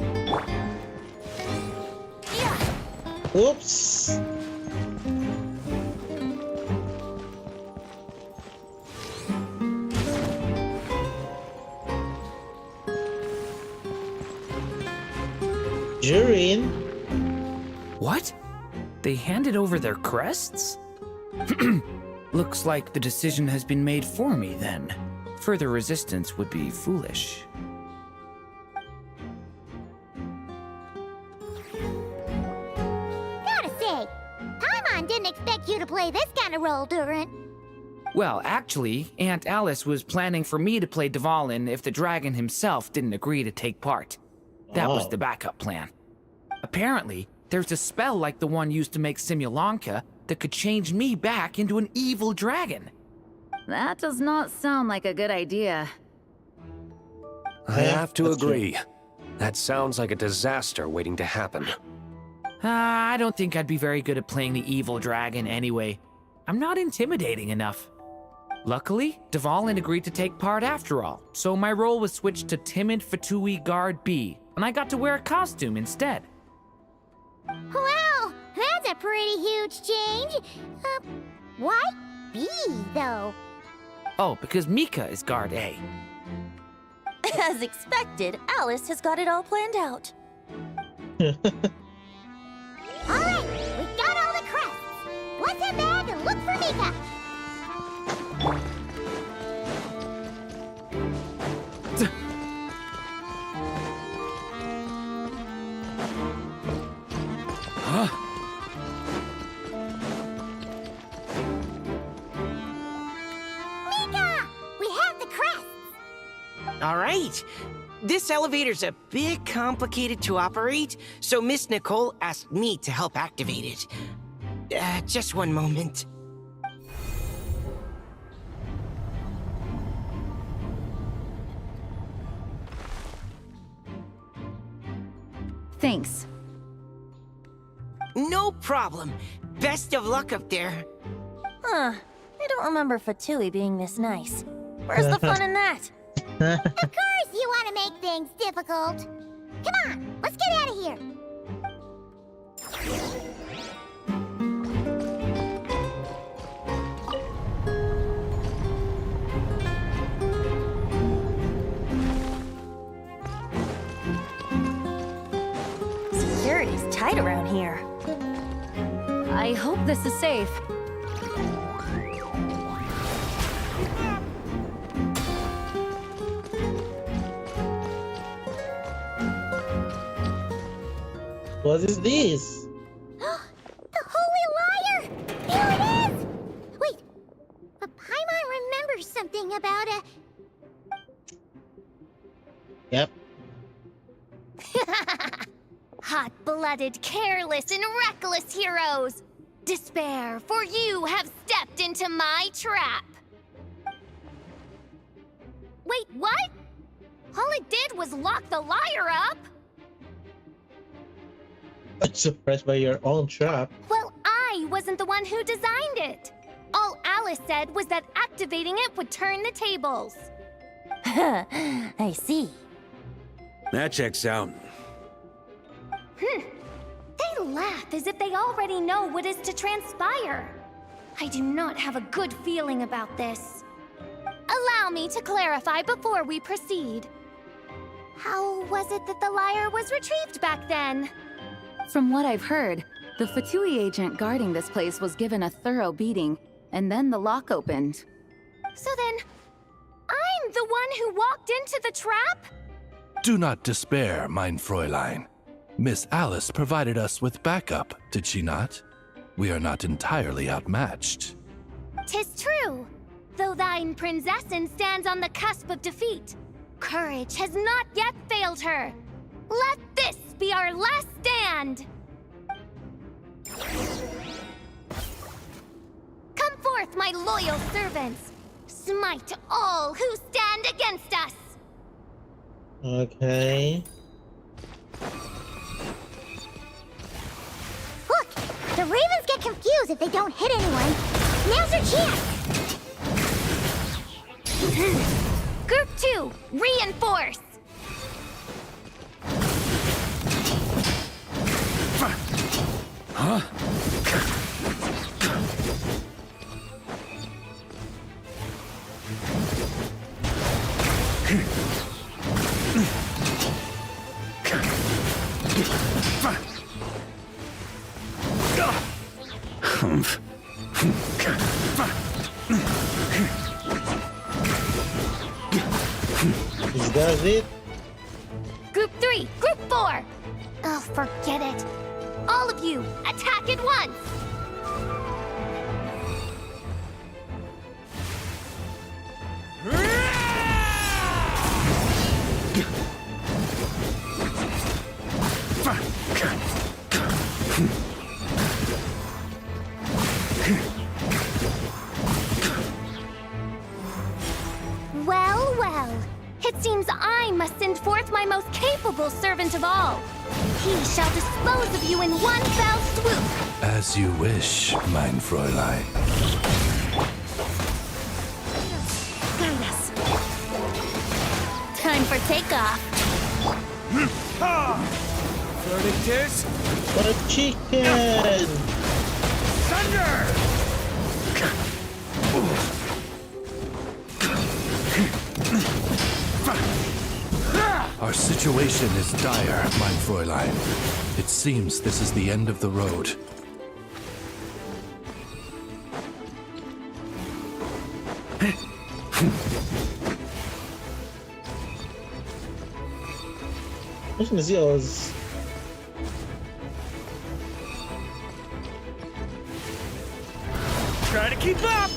Oops! Jurin? What? They handed over their crests? Looks like the decision has been made for me then. Further resistance would be foolish. Gotta say, Paimon didn't expect you to play this kind of role, Durin. Well, actually, Aunt Alice was planning for me to play Dvalin if the dragon himself didn't agree to take part. That was the backup plan. Apparently, there's a spell like the one used to make Simulanka that could change me back into an evil dragon. That does not sound like a good idea. I have to agree. That sounds like a disaster waiting to happen. I don't think I'd be very good at playing the evil dragon anyway. I'm not intimidating enough. Luckily, Dvalin agreed to take part after all, so my role was switched to Timid Fatui Guard B, and I got to wear a costume instead. Wow, that's a pretty huge change. Why B, though? Oh, because Mika is Guard A. As expected, Alice has got it all planned out. All right, we got all the crests. Let's head back and look for Mika. Mika! We have the crests! All right. This elevator's a bit complicated to operate, so Miss Nicole asked me to help activate it. Just one moment. Thanks. No problem. Best of luck up there. Huh. I don't remember Fatui being this nice. Where's the fun in that? Of course you want to make things difficult. Come on, let's get out of here. Security's tight around here. I hope this is safe. What is this? The Holy Liar! Here it is! Wait, but Paimon remembers something about a... Yep. Hot-blooded, careless, and reckless heroes! Despair, for you have stepped into my trap! Wait, what? All it did was lock the liar up? I'm surprised by your own trap. Well, I wasn't the one who designed it. All Alice said was that activating it would turn the tables. I see. That checks out. They laugh as if they already know what is to transpire. I do not have a good feeling about this. Allow me to clarify before we proceed. How was it that the liar was retrieved back then? From what I've heard, the Fatui agent guarding this place was given a thorough beating, and then the lock opened. So then, I'm the one who walked into the trap? Do not despair, mein Fräulein. Miss Alice provided us with backup, did she not? We are not entirely outmatched. 'Tis true, though thine Prinzessin stands on the cusp of defeat. Courage has not yet failed her. Let this be our last stand! Come forth, my loyal servants! Smite all who stand against us! Okay. Look! The ravens get confused if they don't hit anyone. Now's your chance! Group 2, reinforce! Huh? Is that it? Group 3, Group 4! Oh, forget it. All of you, attack at once! Well, well. It seems I must send forth my most capable servant of all. He shall dispose of you in one fell swoop. As you wish, mein Fräulein. Guide us. Time for takeoff. Flirticus! What a chicken! Thunder! Our situation is dire, mein Fräulein. It seems this is the end of the road. Mission is yours. Try to keep up!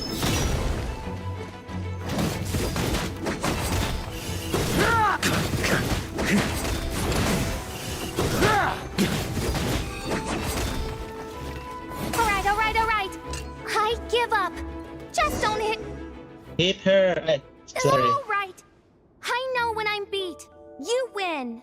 Alright. I give up. Just don't hit. Hit her. Sorry. Alright. I know when I'm beat. You win.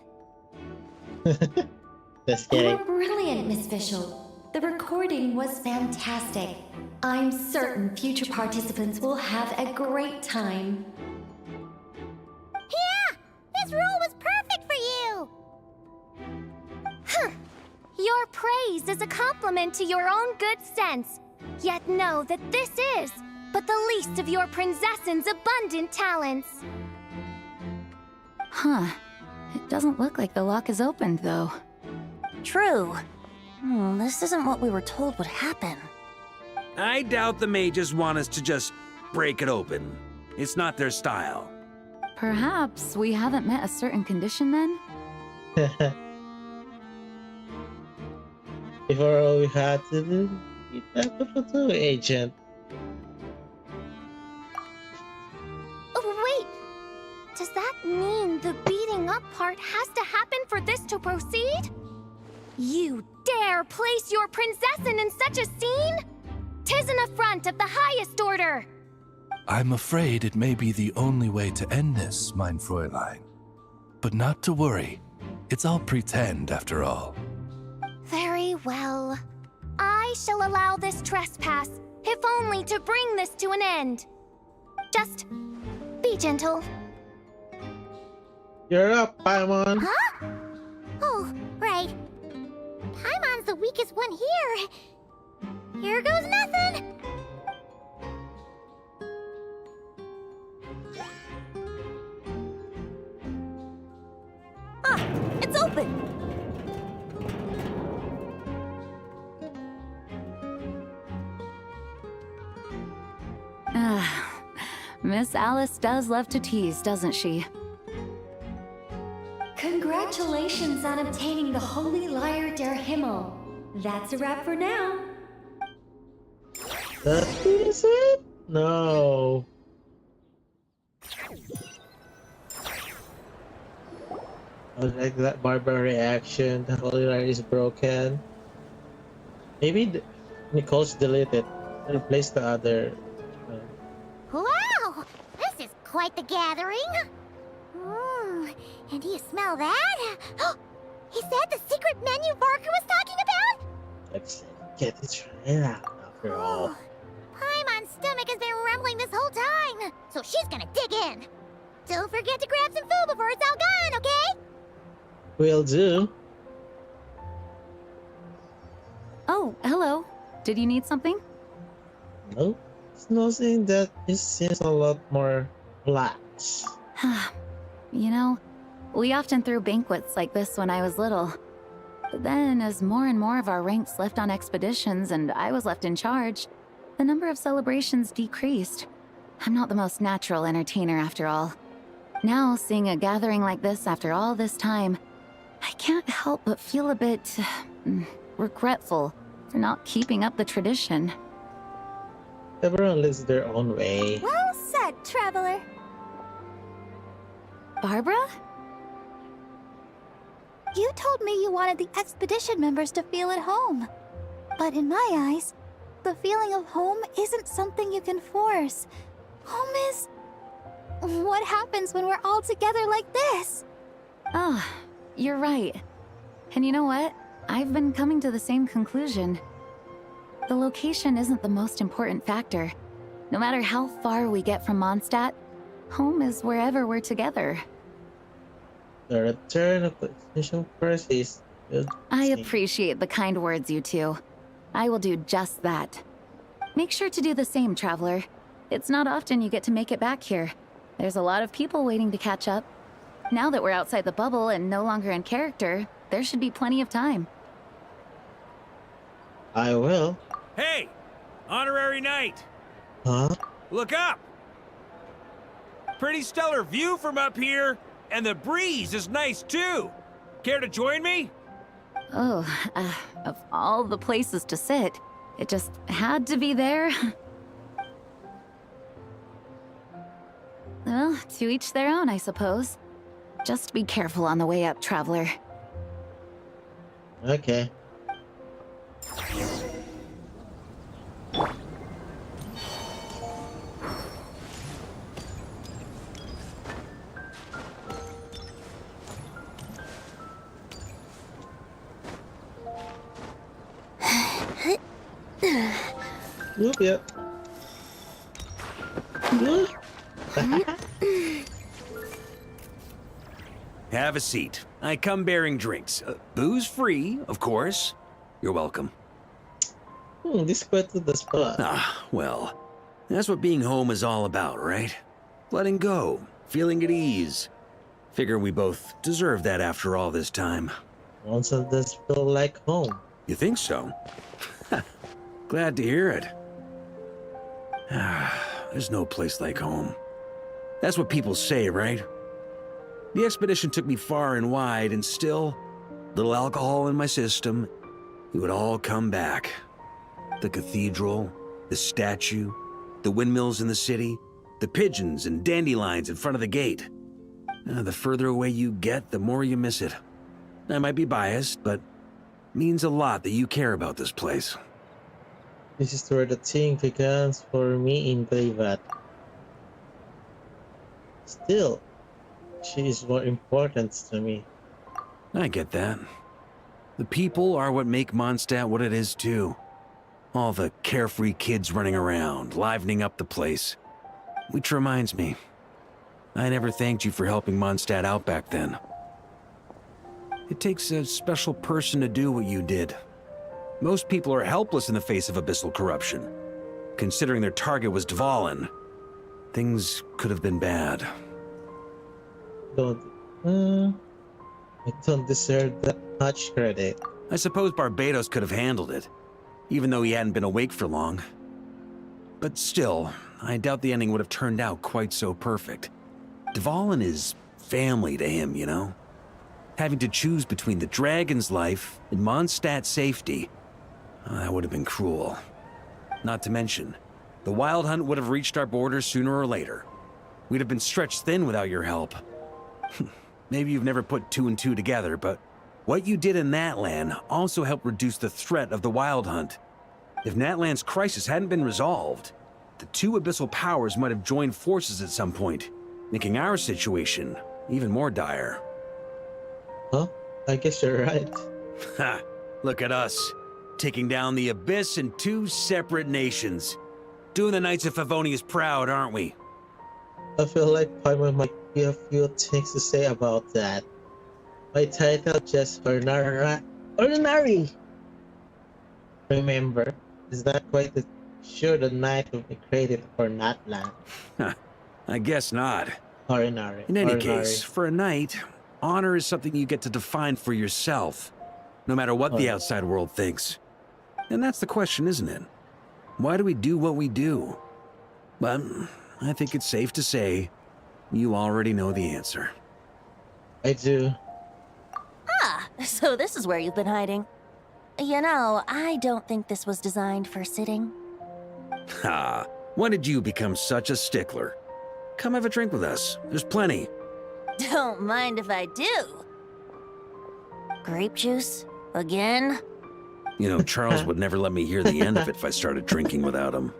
That's You kidding. were brilliant, Miss Fischl. The recording was fantastic. I'm certain future participants will have a great time. Yeah! This role was perfect for you! Huh. Your praise is a compliment to your own good sense. Yet know that this is but the least of your Prinzessin's abundant talents. Huh. It doesn't look like the lock is opened, though. True. This isn't what we were told would happen. I doubt the mages want us to just break it open. It's not their style. Perhaps we haven't met a certain condition then? Before all we had to do, we had the platoon agent. Oh, wait! Does that mean the beating up part has to happen for this to proceed? You dare place your princessin in such a scene? 'Tis an affront of the highest order! I'm afraid it may be the only way to end this, mein Fräulein. But not to worry. It's all pretend, after all. Very well. I shall allow this trespass, if only to bring this to an end. Just be gentle. You're up, Paimon. Huh? Oh, right. Paimon's the weakest one here. Here goes nothing. Ah, it's open! Miss Alice does love to tease, doesn't she? Congratulations on obtaining the Holy Lyre der Himmel. That's a wrap for now. That is it? No. I like that Barbara reaction. The Holy Light is broken. Maybe Nicole's deleted and replaced the other. Wow! This is quite the gathering. And do you smell that? He said the secret menu Barker was talking about? Let's get it right out after all. Paimon's stomach has been rumbling this whole time, so she's gonna dig in. Don't forget to grab some food before it's all gone, okay? Will do. Oh, hello. Did you need something? No, it's nothing that it seems a lot more lax. You know, we often threw banquets like this when I was little. But then, as more and more of our ranks left on expeditions and I was left in charge, the number of celebrations decreased. I'm not the most natural entertainer after all. Now, seeing a gathering like this after all this time, I can't help but feel a bit regretful for not keeping up the tradition. Everyone lives their own way. Well said, traveler. Barbara? You told me you wanted the expedition members to feel at home. But in my eyes, the feeling of home isn't something you can force. Home is... what happens when we're all together like this? Oh, you're right. And you know what? I've been coming to the same conclusion. The location isn't the most important factor. No matter how far we get from Mondstadt, home is wherever we're together. The return of the official first is good. I appreciate the kind words, you two. I will do just that. Make sure to do the same, traveler. It's not often you get to make it back here. There's a lot of people waiting to catch up. Now that we're outside the bubble and no longer in character, there should be plenty of time. I will. Hey! Honorary Knight! Huh? Look up! Pretty stellar view from up here, and the breeze is nice too. Care to join me? Oh, of all the places to sit, it just had to be there. Well, to each their own, I suppose. Just be careful on the way up, traveler. Okay. Whoop, yeah. Have a seat. I come bearing drinks. Booze free, of course. You're welcome. This quite to the spot. Ah, well, that's what being home is all about, right? Letting go, feeling at ease. Figure we both deserve that after all this time. Once of this feel like home. You think so? Glad to hear it. There's no place like home. That's what people say, right? The expedition took me far and wide, and still, little alcohol in my system. it would all come back. The cathedral, the statue, the windmills in the city, the pigeons and dandelions in front of the gate. The further away you get, the more you miss it. I might be biased, but it means a lot that you care about this place. This is where the thing begins for me in Privat. Still, she is more important to me. I get that. The people are what make Mondstadt what it is, too. All the carefree kids running around, livening up the place. Which reminds me, I never thanked you for helping Mondstadt out back then. It takes a special person to do what you did. Most people are helpless in the face of abyssal corruption. Considering their target was Dvalin, things could have been bad. I don't deserve that much credit. I suppose Barbados could have handled it, even though he hadn't been awake for long. But still, I doubt the ending would have turned out quite so perfect. Dvalin is family to him, you know? Having to choose between the dragon's life and Mondstadt's safety, that would have been cruel. Not to mention, the Wild Hunt would have reached our borders sooner or later. We'd have been stretched thin without your help. Maybe you've never put two and two together, but what you did in Natlan also helped reduce the threat of the Wild Hunt. If Natlan's crisis hadn't been resolved, the two abyssal powers might have joined forces at some point, making our situation even more dire. Huh? I guess you're right. Ha! Look at us, taking down the Abyss in two separate nations. Doing the Knights of Favonius proud, aren't we? I feel like Paimon might be a few things to say about that. My title just ordinary. Remember, is that quite sure the knight will be created for Natlan? I guess not. Ordinary. In any ordinary. case, for a knight, honor is something you get to define for yourself, no matter what the outside world thinks. And that's the question, isn't it? Why do we do what we do? But I think it's safe to say you already know the answer. I do. Ah, so this is where you've been hiding. You know, I don't think this was designed for sitting. Ha! When did you become such a stickler? Come have a drink with us. There's plenty. Don't mind if I do. Grape juice? Again? You know, Charles would never let me hear the end of it if I started drinking without him.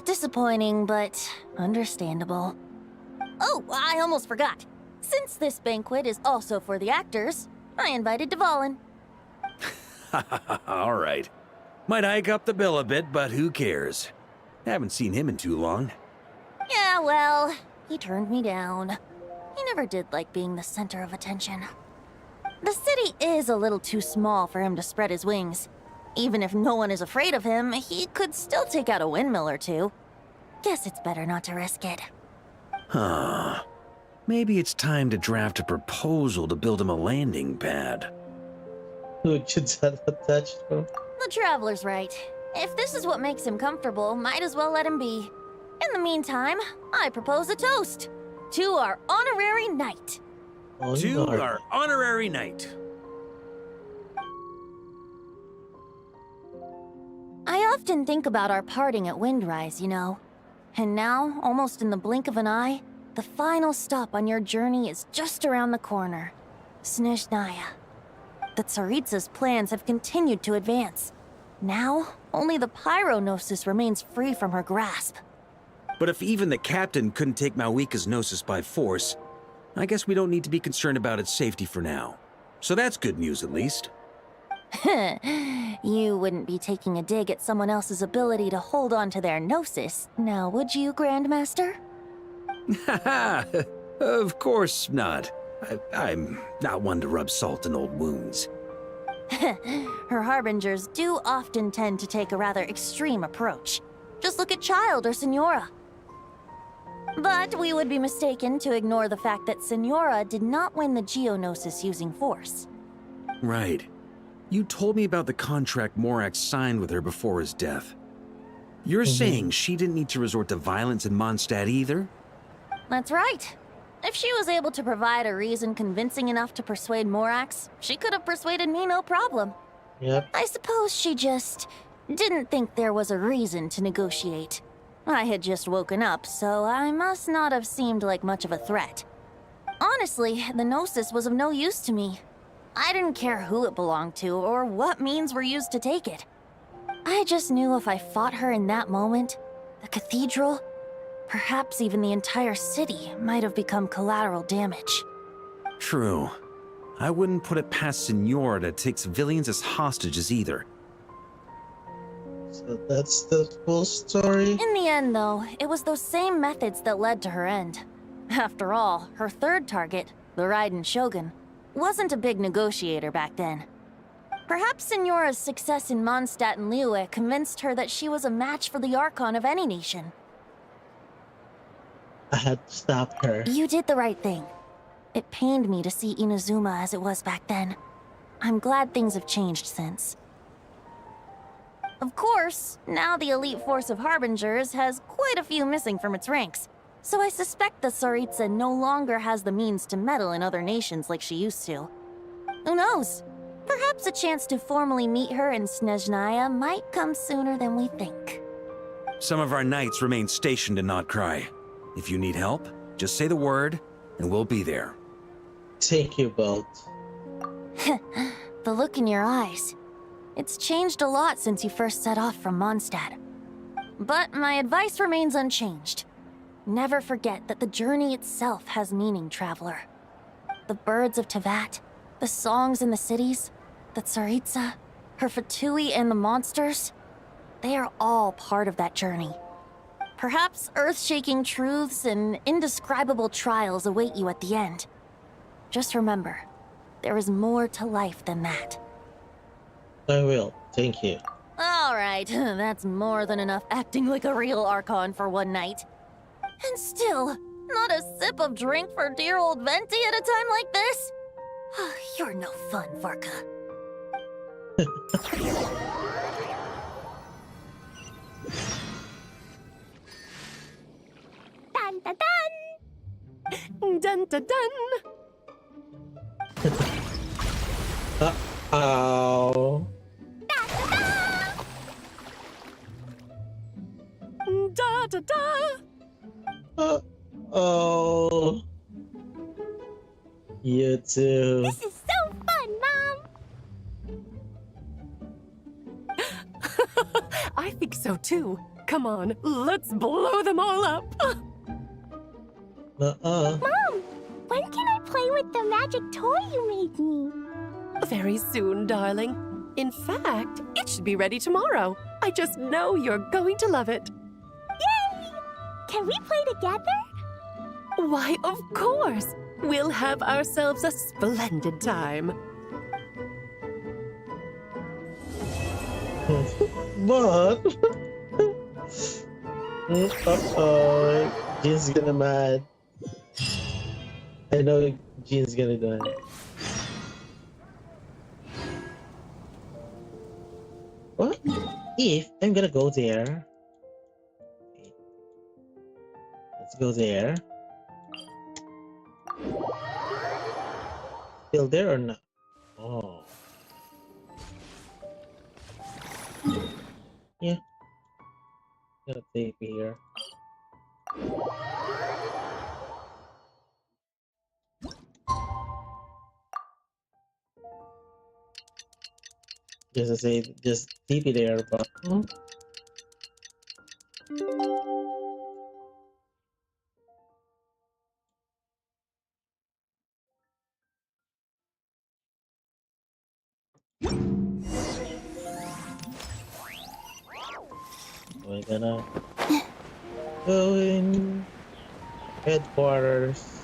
Disappointing, but understandable. Oh, I almost forgot. Since this banquet is also for the actors, I invited Dvalin. All right. Might hike up the bill a bit, but who cares? Haven't seen him in too long. Yeah, well, he turned me down. He never did like being the center of attention. The city is a little too small for him to spread his wings. Even if no one is afraid of him, he could still take out a windmill or two. Guess it's better not to risk it. Huh. Maybe it's time to draft a proposal to build him a landing pad. Who should that attached from? The Traveler's right. If this is what makes him comfortable, might as well let him be. In the meantime, I propose a toast to our honorary knight. To our honorary knight. I often think about our parting at Windrise, you know. And now, almost in the blink of an eye, the final stop on your journey is just around the corner. Snezhnaya. The Tsaritsa's plans have continued to advance. Now, only the Pyronosis remains free from her grasp. But if even the captain couldn't take Malwika's Gnosis by force, I guess we don't need to be concerned about its safety for now. So that's good news, at least. You wouldn't be taking a dig at someone else's ability to hold on to their Gnosis, now would you, Grandmaster? Haha, of course not. I'm not one to rub salt in old wounds. Her harbingers do often tend to take a rather extreme approach. Just look at Child or Senora. But we would be mistaken to ignore the fact that Senora did not win the Geonosis using force. Right. You told me about the contract Morax signed with her before his death. You're saying she didn't need to resort to violence in Mondstadt either? That's right. If she was able to provide a reason convincing enough to persuade Morax, she could have persuaded me no problem. Yep. I suppose she just didn't think there was a reason to negotiate. I had just woken up, so I must not have seemed like much of a threat. Honestly, the Gnosis was of no use to me. I didn't care who it belonged to or what means were used to take it. I just knew if I fought her in that moment, the cathedral, perhaps even the entire city, might have become collateral damage. True. I wouldn't put it past Senora to take civilians as hostages either. So that's the full story? In the end, though, it was those same methods that led to her end. After all, her third target, the Raiden Shogun, wasn't a big negotiator back then. Perhaps Senora's success in Mondstadt and Liyue convinced her that she was a match for the Archon of any nation. I had to stop her. You did the right thing. It pained me to see Inazuma as it was back then. I'm glad things have changed since. Of course, now the elite force of Harbingers has quite a few missing from its ranks, so I suspect the Tsaritsa no longer has the means to meddle in other nations like she used to. Who knows? Perhaps a chance to formally meet her in Snezhnaya might come sooner than we think. Some of our knights remain stationed in Notcry. If you need help, just say the word, and we'll be there. Thank you both. The look in your eyes. It's changed a lot since you first set off from Mondstadt. But my advice remains unchanged. Never forget that the journey itself has meaning, traveler. The birds of Tevat, the songs in the cities, the Tsaritsa, her Fatui and the monsters, they are all part of that journey. Perhaps earth-shaking truths and indescribable trials await you at the end. Just remember, there is more to life than that. I will. Thank you. Alright, that's more than enough acting like a real Archon for one night. And still, not a sip of drink for dear old Venti at a time like this? You're no fun, Varka. Dun dun dun! Dun dun dun! Uh-oh. Da da da! Oh, you too. This is so fun, Mom! I think so too. Come on, let's blow them all up. Uh-uh. Mom, when can I play with the magic toy you made me? Very soon, darling. In fact, it should be ready tomorrow. I just know you're going to love it. Yay! Can we play together? Why, of course! We'll have ourselves a splendid time. What? Uh-oh. Jean's gonna mad. I know Jean's gonna die. What if I'm gonna go there? Let's go there. Still there or not? Oh. Yeah. Gonna take me here. Just to say, just TP there, but we're gonna go in headquarters.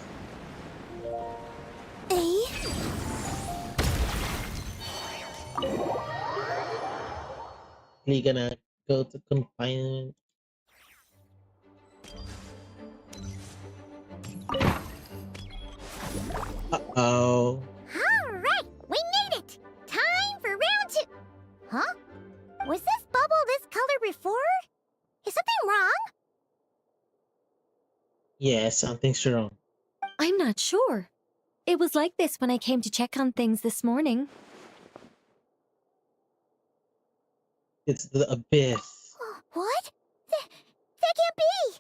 We're gonna go to confinement. Uh-oh. Alright, we made it! Time for round 2! Huh? Was this bubble this color before? Is something wrong? Yeah, something's wrong. I'm not sure. It was like this when I came to check on things this morning. It's the abyss. What? That can't be!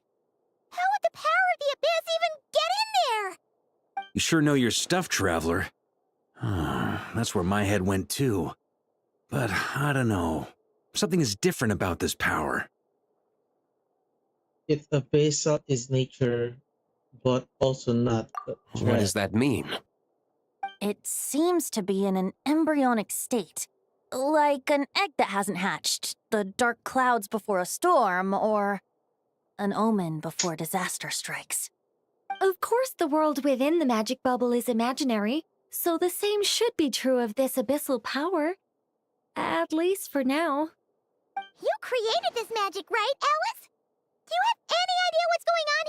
How would the power of the abyss even get in there? You sure know your stuff, Traveler. That's where my head went too. But I don't know. Something is different about this power. Its abyssal is nature, but also not a What does threat. that mean? It seems to be in an embryonic state. Like an egg that hasn't hatched, the dark clouds before a storm, or an omen before disaster strikes. Of course, the world within the magic bubble is imaginary, so the same should be true of this abyssal power. At least for now. You created this magic, right, Alice? Do you have any idea what's going on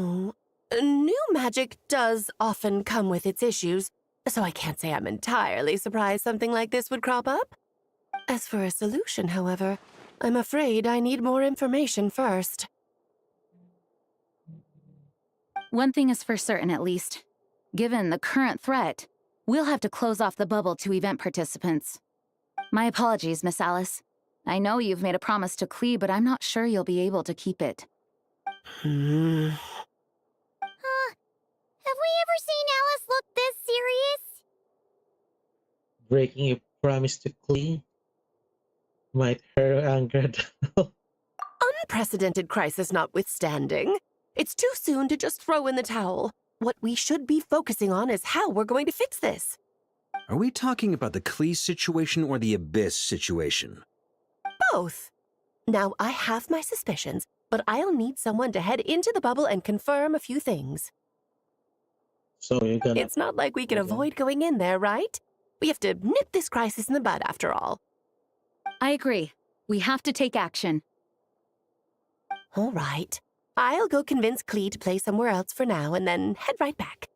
here? Ooh, new magic does often come with its issues, so I can't say I'm entirely surprised something like this would crop up. As for a solution, however, I'm afraid I need more information first. One thing is for certain, at least. Given the current threat, we'll have to close off the bubble to event participants. My apologies, Miss Alice. I know you've made a promise to Klee, but I'm not sure you'll be able to keep it. Have we ever seen Alice look this serious? Breaking a promise to Klee might hurt her anger. Unprecedented crisis notwithstanding, it's too soon to just throw in the towel. What we should be focusing on is how we're going to fix this. Are we talking about the Klee situation or the Abyss situation? Both. Now, I have my suspicions, but I'll need someone to head into the bubble and confirm a few things. So you're gonna... It's not like we can avoid going in there, right? We have to nip this crisis in the bud, after all. I agree. We have to take action. All right. I'll go convince Klee to play somewhere else for now and then head right back.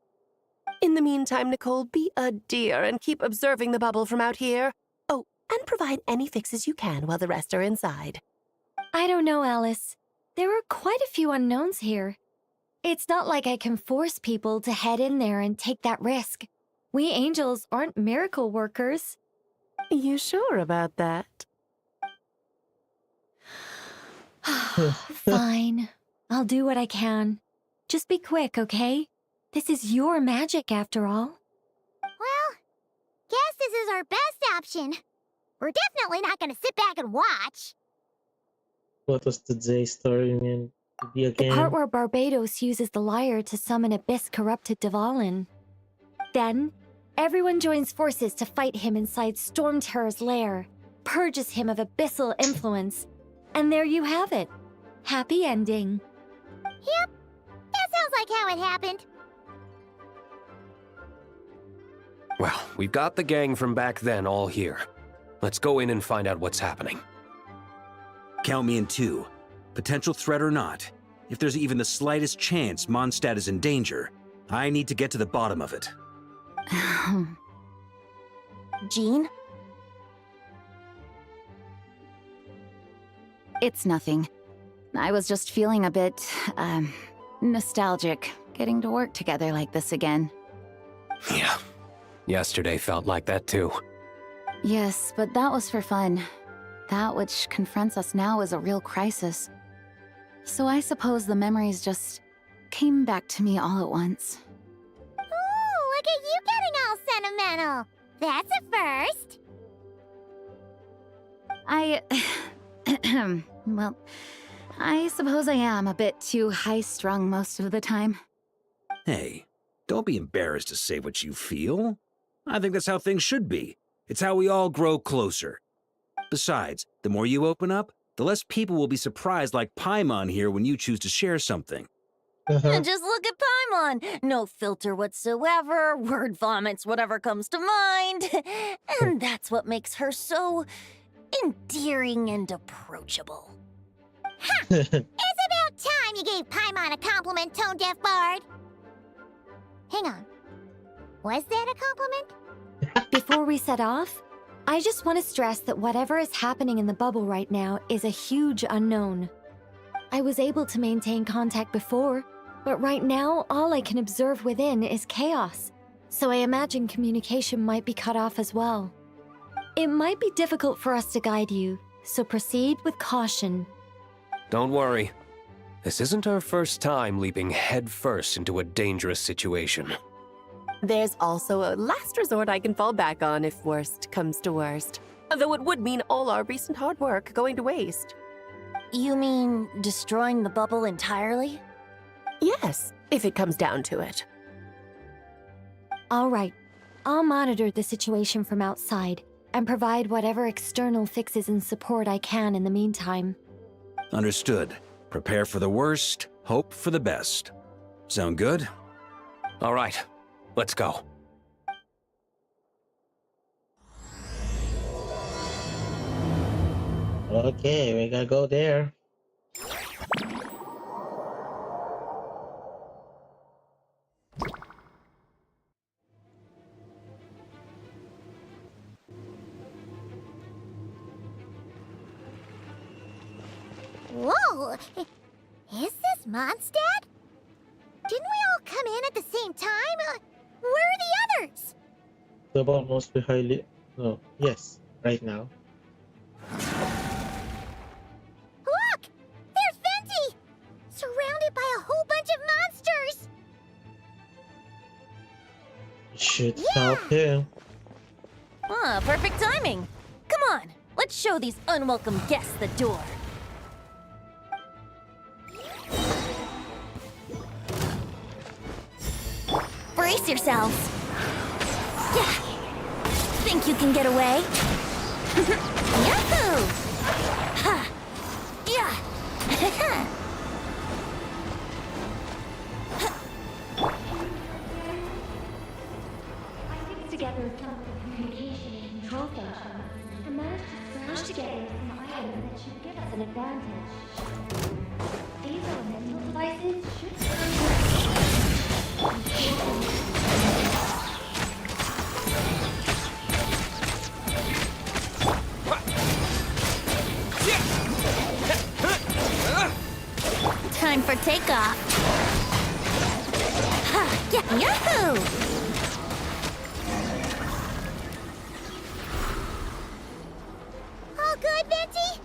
In the meantime, Nicole, be a dear and keep observing the bubble from out here. Oh, and provide any fixes you can while the rest are inside. I don't know, Alice. There are quite a few unknowns here. It's not like I can force people to head in there and take that risk. We angels aren't miracle workers. You sure about that? Fine. I'll do what I can. Just be quick, okay? This is your magic, after all. Well, guess this is our best option. We're definitely not gonna sit back and watch. What was today's story meant to be The again? part where Barbados uses the lyre to summon abyss-corrupted Dvalin. Then, everyone joins forces to fight him inside Storm Terror's lair, purges him of abyssal influence, and there you have it. Happy ending. Yep, that sounds like how it happened. Well, we've got the gang from back then all here. Let's go in and find out what's happening. Count me in too. Potential threat or not, if there's even the slightest chance Mondstadt is in danger, I need to get to the bottom of it. Jean? It's nothing. I was just feeling a bit, nostalgic, getting to work together like this again. Yeah. Yesterday felt like that too. Yes, but that was for fun. That which confronts us now is a real crisis. So I suppose the memories just came back to me all at once. Ooh, look at you getting all sentimental. That's a first. Well, I suppose I am a bit too high-strung most of the time. Hey, don't be embarrassed to say what you feel. I think that's how things should be. It's how we all grow closer. Besides, the more you open up, the less people will be surprised like Paimon here when you choose to share something. And just look at Paimon. No filter whatsoever, word vomits whatever comes to mind. And that's what makes her so endearing and approachable. Ha! It's about time you gave Paimon a compliment, tone-deaf bard. Hang on. Was that a compliment? Before we set off, I just want to stress that whatever is happening in the bubble right now is a huge unknown. I was able to maintain contact before, but right now all I can observe within is chaos, so I imagine communication might be cut off as well. It might be difficult for us to guide you, so proceed with caution. Don't worry. This isn't our first time leaping headfirst into a dangerous situation. There's also a last resort I can fall back on if worst comes to worst. Though it would mean all our recent hard work going to waste. You mean destroying the bubble entirely? Yes, if it comes down to it. All right, I'll monitor the situation from outside and provide whatever external fixes and support I can in the meantime. Understood. Prepare for the worst, hope for the best. Sound good? All right, let's go. Okay, we gotta go there. Whoa! Is this Mondstadt? Didn't we all come in at the same time? Where are the others? The ball must be highly... No, yes, right now. Look! There's Venti! Surrounded by a whole bunch of monsters! Should help him. Ah, perfect timing. Come on, let's show these unwelcome guests the door. Brace yourselves. Yeah. Think you can get away? Yahoo! Ha! Yeah! Together with communication and control functions, and managed to smash together some items that should give us an advantage. These elemental devices should Time for takeoff. Ha! Yeah, yahoo! All good, Venti?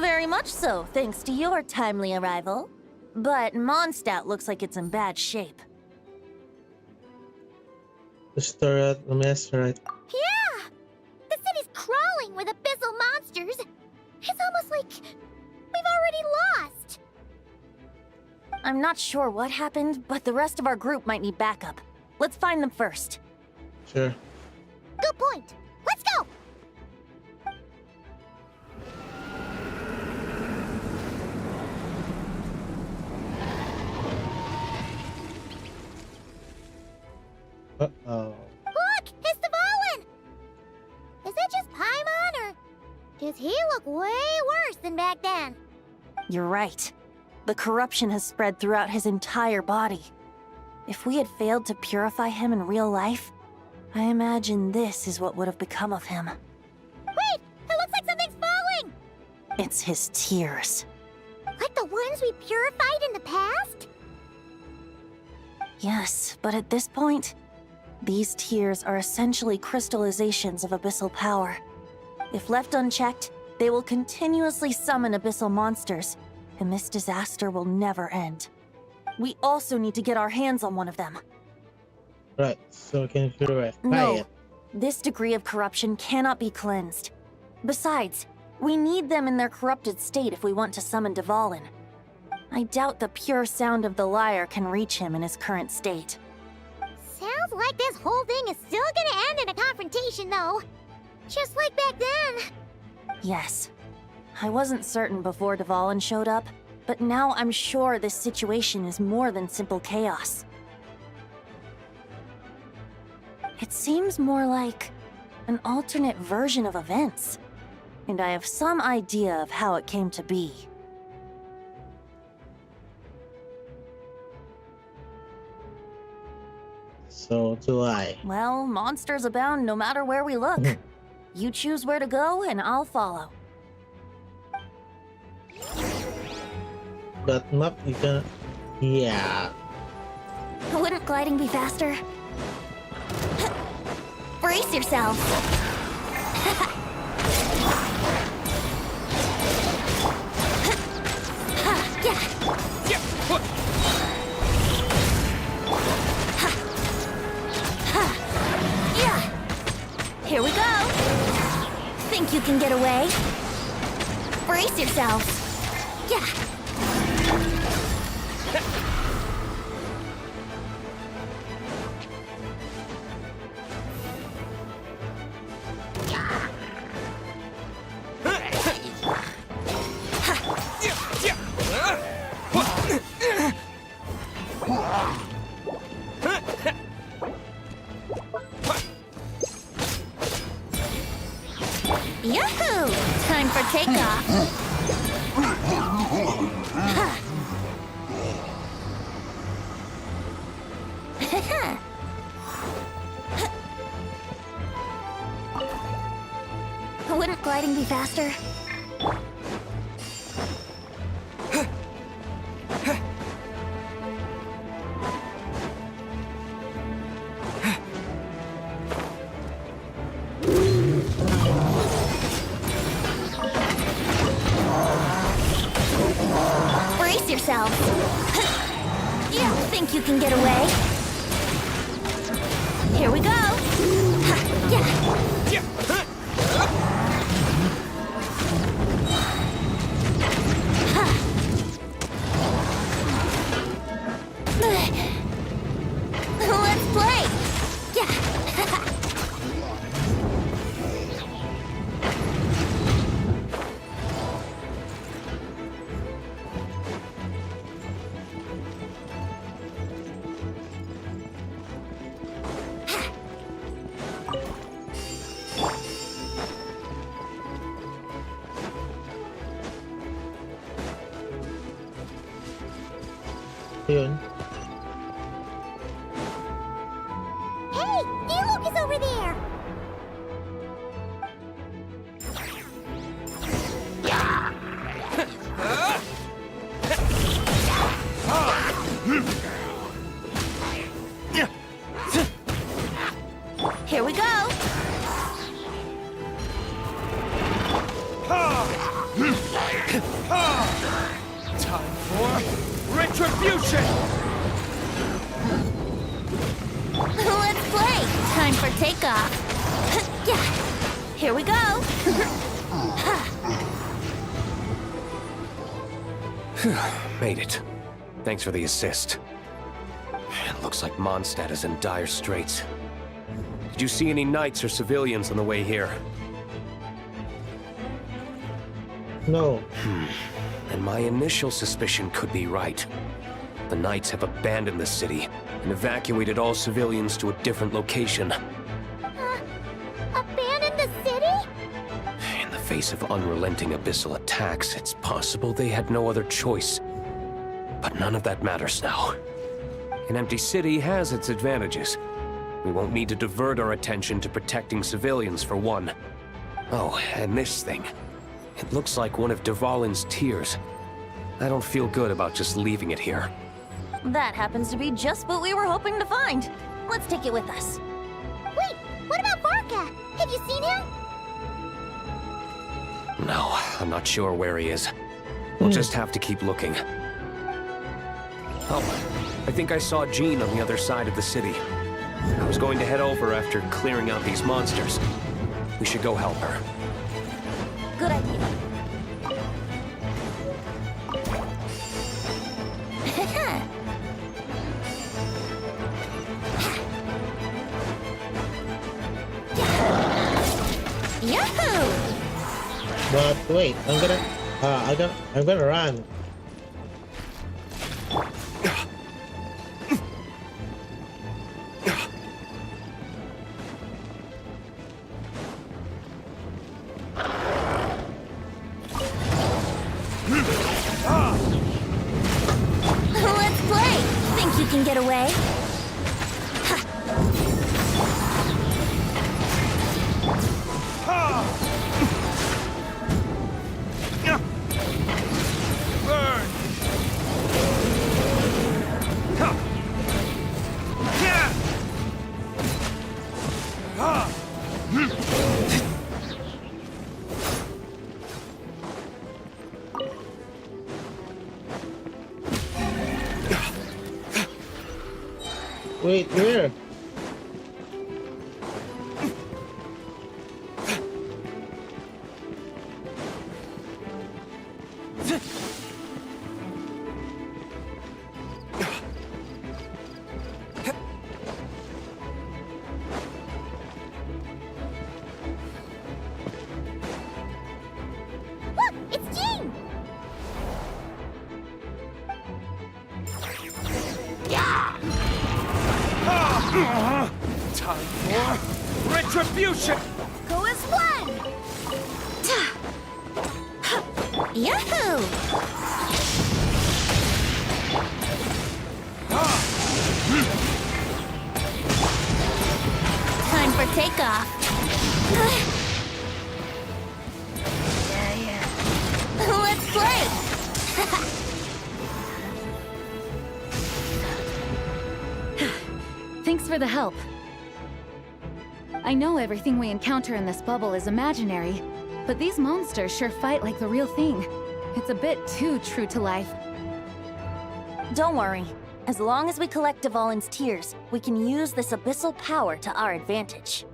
Very much so, thanks to your timely arrival. But Mondstadt looks like it's in bad shape. The story at the master, right? Yeah! The city's crawling with abyssal monsters. It's almost like we've already lost. I'm not sure what happened, but the rest of our group might need backup. Let's find them first. Sure. Good point. Let's go! Uh-oh. Look! It's Dvalin! Is it just Paimon, or does he look way worse than back then? You're right. The corruption has spread throughout his entire body. If we had failed to purify him in real life, I imagine this is what would have become of him. Wait! It looks like something's falling! It's his tears. Like the ones we purified in the past? Yes, but at this point, these tears are essentially crystallizations of abyssal power. If left unchecked, they will continuously summon abyssal monsters, and this disaster will never end. We also need to get our hands on one of them. Right, so we can purify No, it. this degree of corruption cannot be cleansed. Besides, we need them in their corrupted state if we want to summon Dvalin. I doubt the pure sound of the lyre can reach him in his current state. Sounds like this whole thing is still gonna end in a confrontation, though. Just like back then. Yes. I wasn't certain before Dvalin showed up, but now I'm sure this situation is more than simple chaos. It seems more like an alternate version of events, and I have some idea of how it came to be. So do I. Well, monsters abound no matter where we look. You choose where to go, and I'll follow. But map you can... Yeah. Wouldn't gliding be faster? Brace yourself. Here we go. Think you can get away? Brace yourself. Yeah. Yahoo! Time for takeoff. Wouldn't gliding be faster? Brace yourself. You think you can get away? Here we go. Yeah. Let's play. Yeah. Yun. Hey, Diluc is over there. Here we go. Time for retribution! Let's play. Time for takeoff. Yeah. Here we go. Made it. Thanks for the assist. It looks like Mondstadt is in dire straits. Did you see any knights or civilians on the way here? No. And my initial suspicion could be right. The knights have abandoned the city and evacuated all civilians to a different location. Abandon the city? In the face of unrelenting abyssal attacks, it's possible they had no other choice. But none of that matters now. An empty city has its advantages. We won't need to divert our attention to protecting civilians, for one. Oh, and this thing. It looks like one of Dvalin's tears. I don't feel good about just leaving it here. That happens to be just what we were hoping to find. Let's take it with us. Wait, what about Varka? Have you seen him? No, I'm not sure where he is. We'll just have to keep looking. Oh, I think I saw Jean on the other side of the city. I was going to head over after clearing out these monsters. We should go help her. Good idea. Yahoo! But wait, I'm gonna run. Let's play. Think you can get away? Burn! Wait, where? Look, it's Jean! Time for retribution! Go as one! Yahoo! Time for takeoff. Let's play! Thanks for the help. I know everything we encounter in this bubble is imaginary, but these monsters sure fight like the real thing. It's a bit too true to life. Don't worry. As long as we collect Dvalin's tears, we can use this abyssal power to our advantage.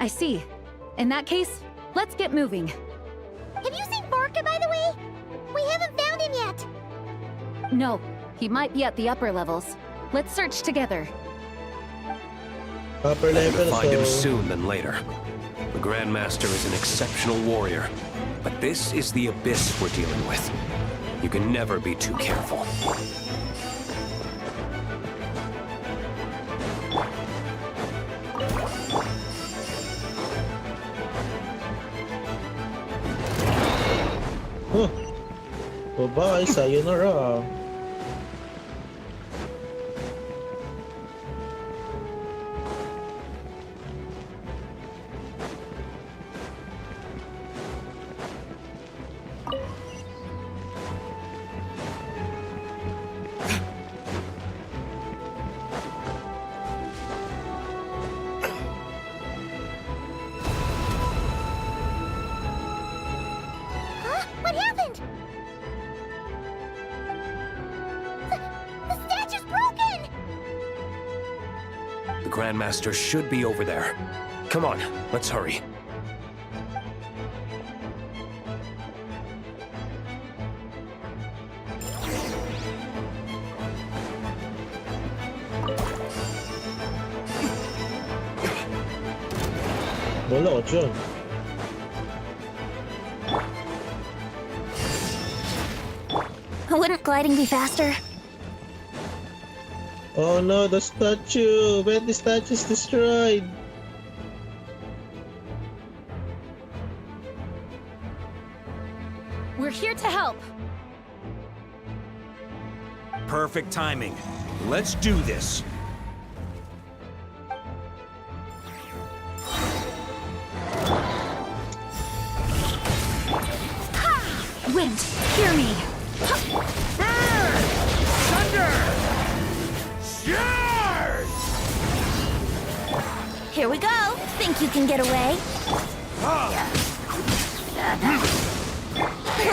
I see. In that case, let's get moving. Have you seen Vorka, by the way? We haven't found him yet. No, he might be at the upper levels. Let's search together. Upper Better level, find him so... soon than later. The Grandmaster is an exceptional warrior, but this is the abyss we're dealing with. You can never be too careful. Huh. Bye-bye, sayonara. Huh? What happened? The statue's broken! The Grandmaster should be over there. Come on, let's hurry. Wala, John. Wouldn't gliding be faster? Oh no, the statue! When the statue's destroyed! We're here to help. Perfect timing. Let's do this. Wind, hear me. Burn! Thunder! Charge! Here we go. Think you can get away?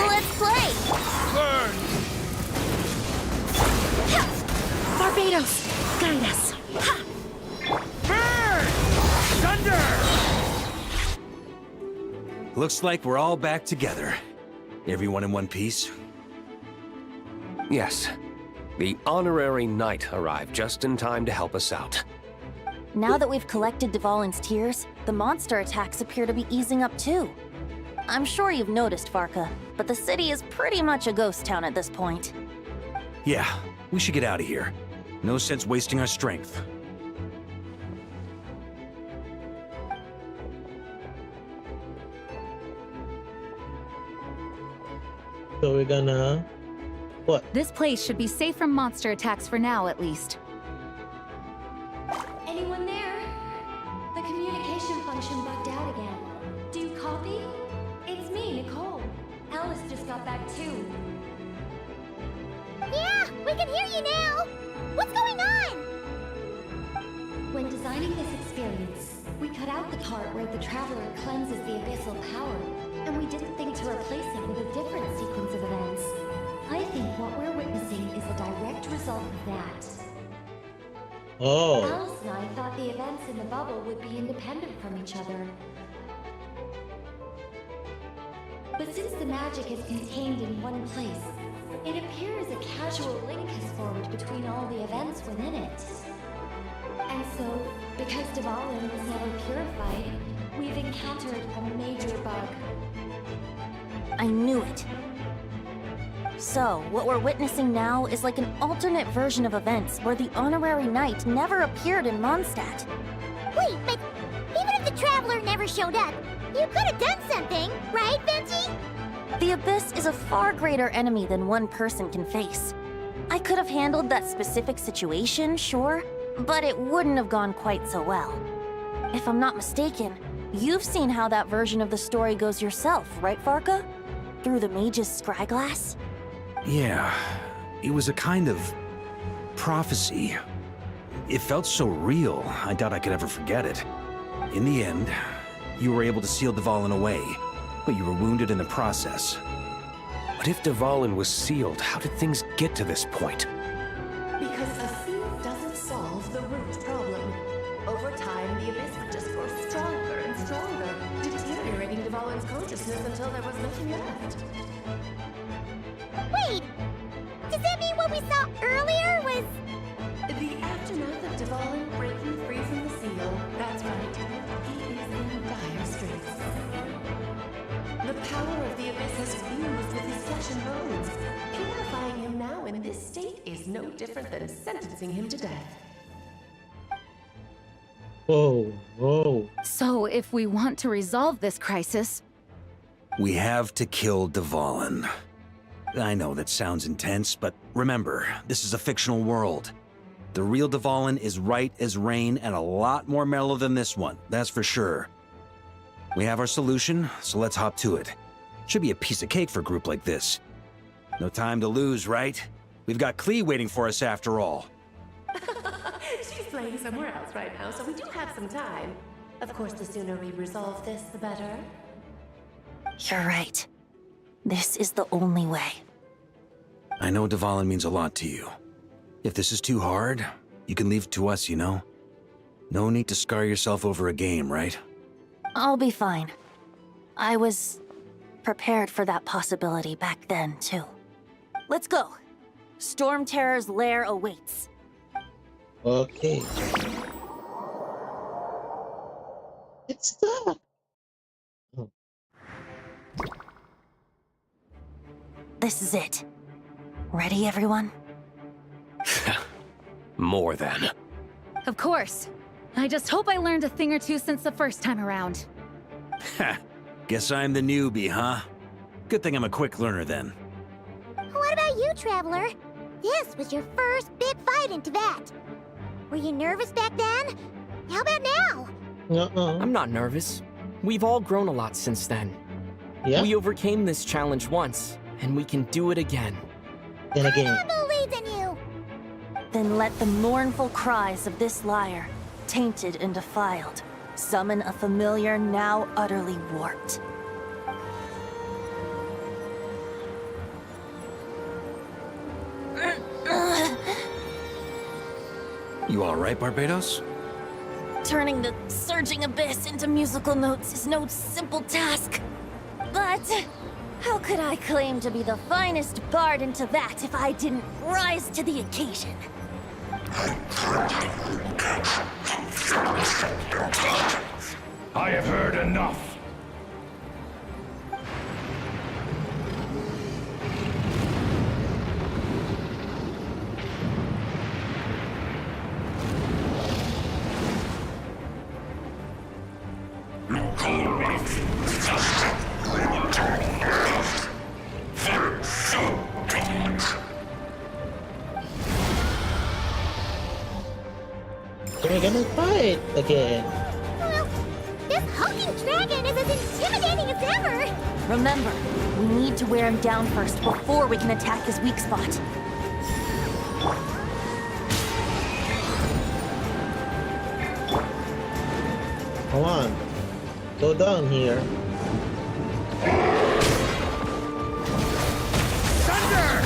Let's play! Burn! Barbados, guide us. Burn! Thunder! Looks like we're all back together. Everyone in one piece? Yes. The honorary knight arrived just in time to help us out. Now that we've collected Dvalin's tears, the monster attacks appear to be easing up too. I'm sure you've noticed, Varka, but the city is pretty much a ghost town at this point. Yeah, we should get out of here. No sense wasting our strength. So we're gonna... What? This place should be safe from monster attacks for now, at least. Anyone there? The communication function bugged out again. Do you copy? It's me, Nicole. Alice just got back too. Yeah, we can hear you now! What's going on? When designing this experience, we cut out the part where the Traveler cleanses the abyssal power, and we didn't think to replace it with a different sequence of events. I think what we're witnessing is a direct result of that. Oh. Alice and I thought the events in the bubble would be independent from each other. But since the magic is contained in one place, it appears a casual link has formed between all the events within it. And so, because Dvalin was never purified, we've encountered a major bug. I knew it. So, what we're witnessing now is like an alternate version of events where the honorary knight never appeared in Mondstadt. Wait, but even if the Traveler never showed up, you could have done something, right, Venti? The Abyss is a far greater enemy than one person can face. I could have handled that specific situation, sure, but it wouldn't have gone quite so well. If I'm not mistaken, you've seen how that version of the story goes yourself, right, Varka? Through the mage's scryglass? Yeah, it was a kind of prophecy. It felt so real, I doubt I could ever forget it. In the end, you were able to seal Dvalin away, but you were wounded in the process. But if Dvalin was sealed, how did things get to this point? Because a seal doesn't solve the root problem. Over time, the Abyss would just grow stronger and stronger, deteriorating Dvalin's consciousness until there was nothing left. Wait! Does that mean what we saw earlier was... The aftermath of Dvalin breaking free from the seal. That's right. He is in dire straits. The power of the Abyss has fused with his flesh and bones. Purifying him now in this state is no different than sentencing him to death. Whoa, whoa. So, if we want to resolve this crisis, We have to kill Dvalin. I know that sounds intense, but remember, this is a fictional world. The real Dvalin is right as rain and a lot more mellow than this one, that's for sure. We have our solution, so let's hop to it. Should be a piece of cake for a group like this. No time to lose, right? We've got Klee waiting for us after all. She's playing somewhere else right now, so we do have some time. Of course, the sooner we resolve this, the better. You're right. This is the only way. I know Dvalin means a lot to you. If this is too hard, you can leave it to us, you know? No need to scar yourself over a game, right? I'll be fine. I was prepared for that possibility back then, too. Let's go. Storm Terror's lair awaits. Okay. It's stuck. Oh. This is it. Ready, everyone? More than. of course. I just hope I learned a thing or two since the first time around. Ha! Guess I'm the newbie, huh? Good thing I'm a quick learner then. What about you, Traveler? This was your first big fight in Teyvat. Were you nervous back then? How about now? I'm not nervous. We've all grown a lot since then. Yeah? We overcame this challenge once, and we can do it again. Then again. I believe in you! Then let the mournful cries of this lyre, tainted and defiled, summon a familiar now utterly warped. You alright, Barbados? Turning the surging abyss into musical notes is no simple task. But how could I claim to be the finest bard in Teyvat if I didn't rise to the occasion? I have heard enough. We're gonna fight again. Well, this hulking dragon is as intimidating as ever! Remember, we need to wear him down first before we can attack his weak spot. Come on. Go down here. Thunder!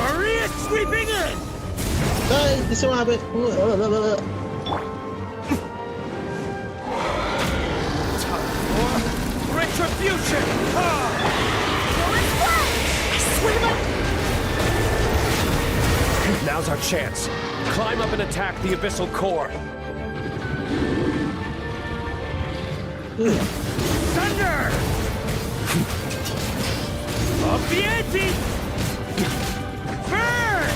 Maria sweeping in! Ay, di sumabit. Retribution! Now's our chance. Climb up and attack the abyssal core. Thunder! Up the ante! Burn!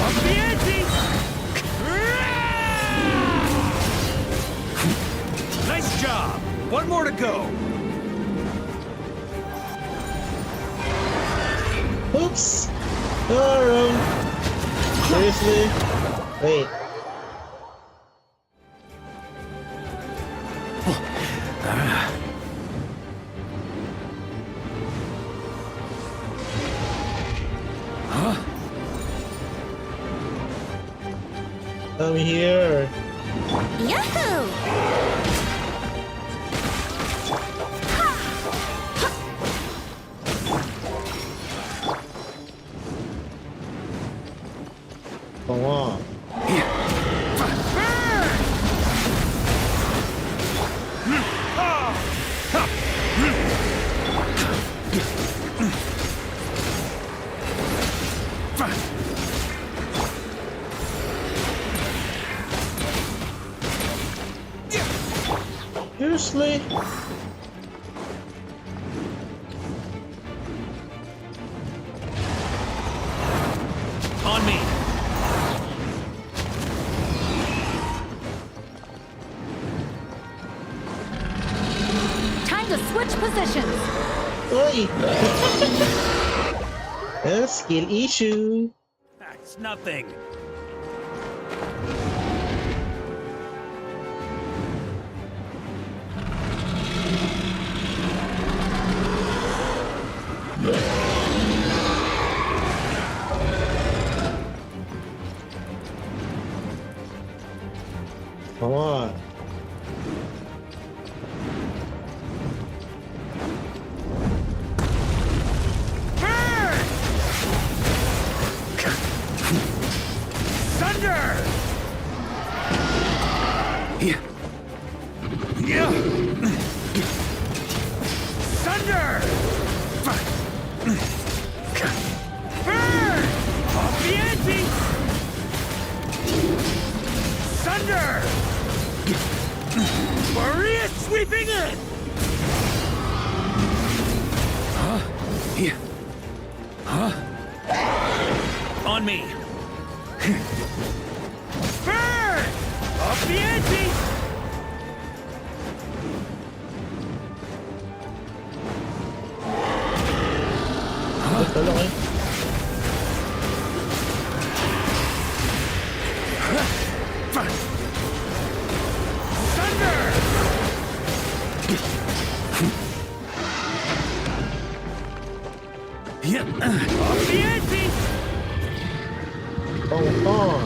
Up the ante! Nice job! One more to go! Oops! Seriously? Wait. Come here. Yahoo! Come on. Seriously? On me! Time to switch positions. Oi! A skill issue. That's nothing. Come on. Thunder! Yeah. Thunder! Burn! Off the ante! Thunder! Maria sweeping in! Huh? Yeah. Huh? On me! Burn! Off the ante! Thunder! Off the ante! Come on.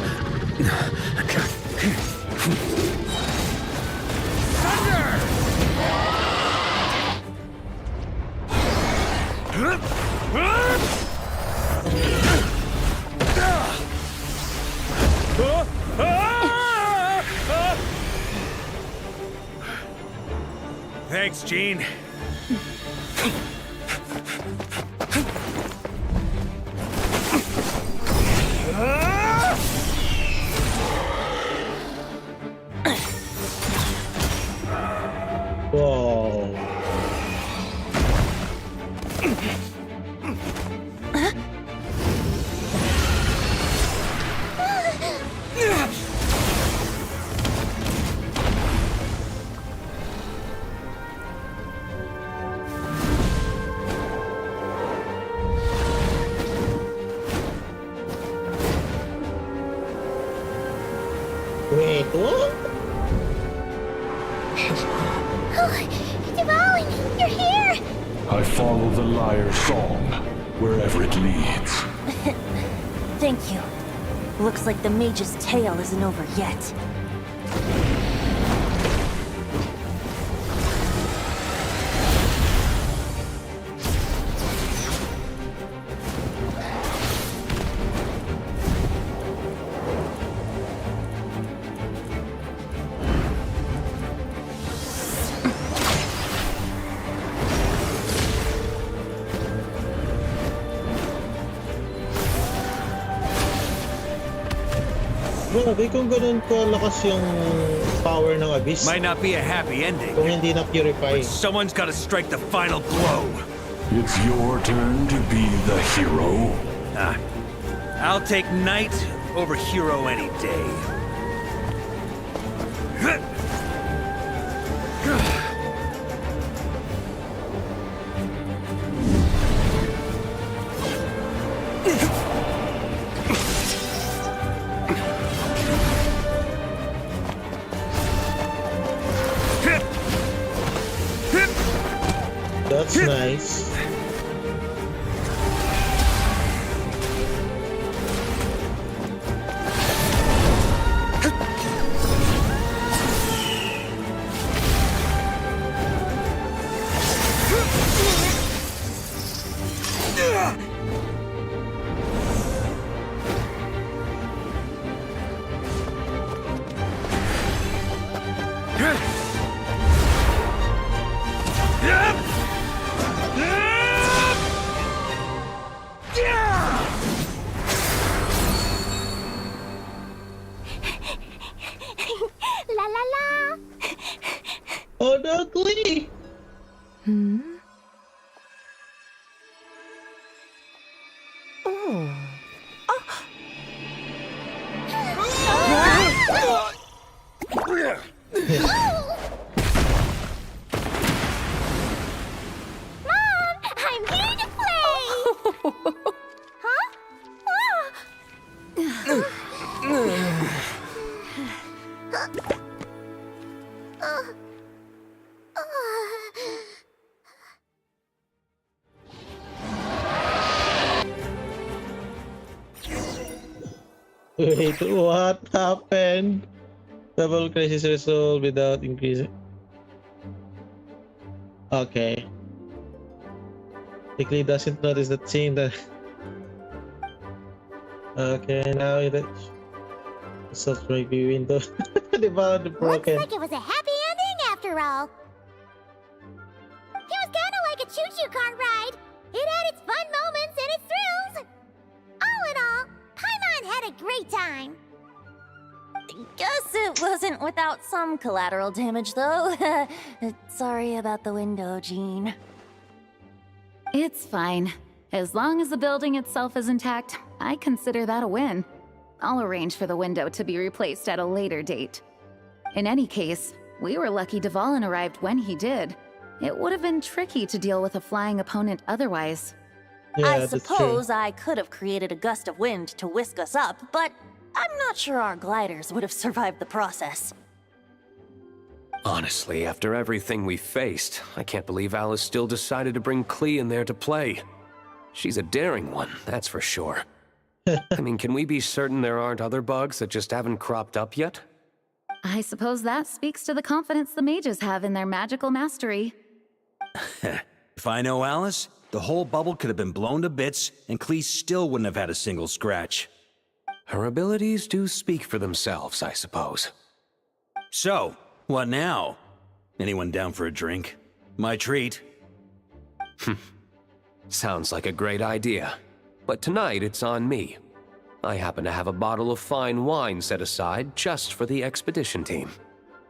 Thanks, Gene. Whoa. Wait, what? Dvalin, you're here! I follow the lyre's song, wherever it leads. Thank you. Looks like the mage's tale isn't over yet. Grabe, kung ganun kalakas yung power ng Abyss. Might not be a happy ending. Kung hindi na purify. But someone's got to strike the final blow. It's your turn to be the hero. I'll take Knight over Hero any day. That's nice. La la la! Oh, no, Glee! Mom, I'm here to play! Huh? Wait, what happened? Double crisis resolved without increasing. Okay. Quickly doesn't notice that scene that. Okay, now it results might be window. The broken. Looks like it was a happy ending after all. It was kind of like a choo-choo car ride. It had its fun moments and its thrills. All in all, Paimon had a great time. Guess it wasn't without some collateral damage, though. Sorry about the window, Jean. It's fine. As long as the building itself is intact, I consider that a win. I'll arrange for the window to be replaced at a later date. In any case, we were lucky Dvalin arrived when he did. It would have been tricky to deal with a flying opponent otherwise. I suppose I could have created a gust of wind to whisk us up, but I'm not sure our gliders would have survived the process. Honestly, after everything we faced, I can't believe Alice still decided to bring Klee in there to play. She's a daring one, that's for sure. I mean, can we be certain there aren't other bugs that just haven't cropped up yet? I suppose that speaks to the confidence the mages have in their magical mastery. If I know Alice, the whole bubble could have been blown to bits, and Klee still wouldn't have had a single scratch. Her abilities do speak for themselves, I suppose. So, what now? Anyone down for a drink? My treat. Sounds like a great idea. But tonight it's on me. I happen to have a bottle of fine wine set aside just for the expedition team.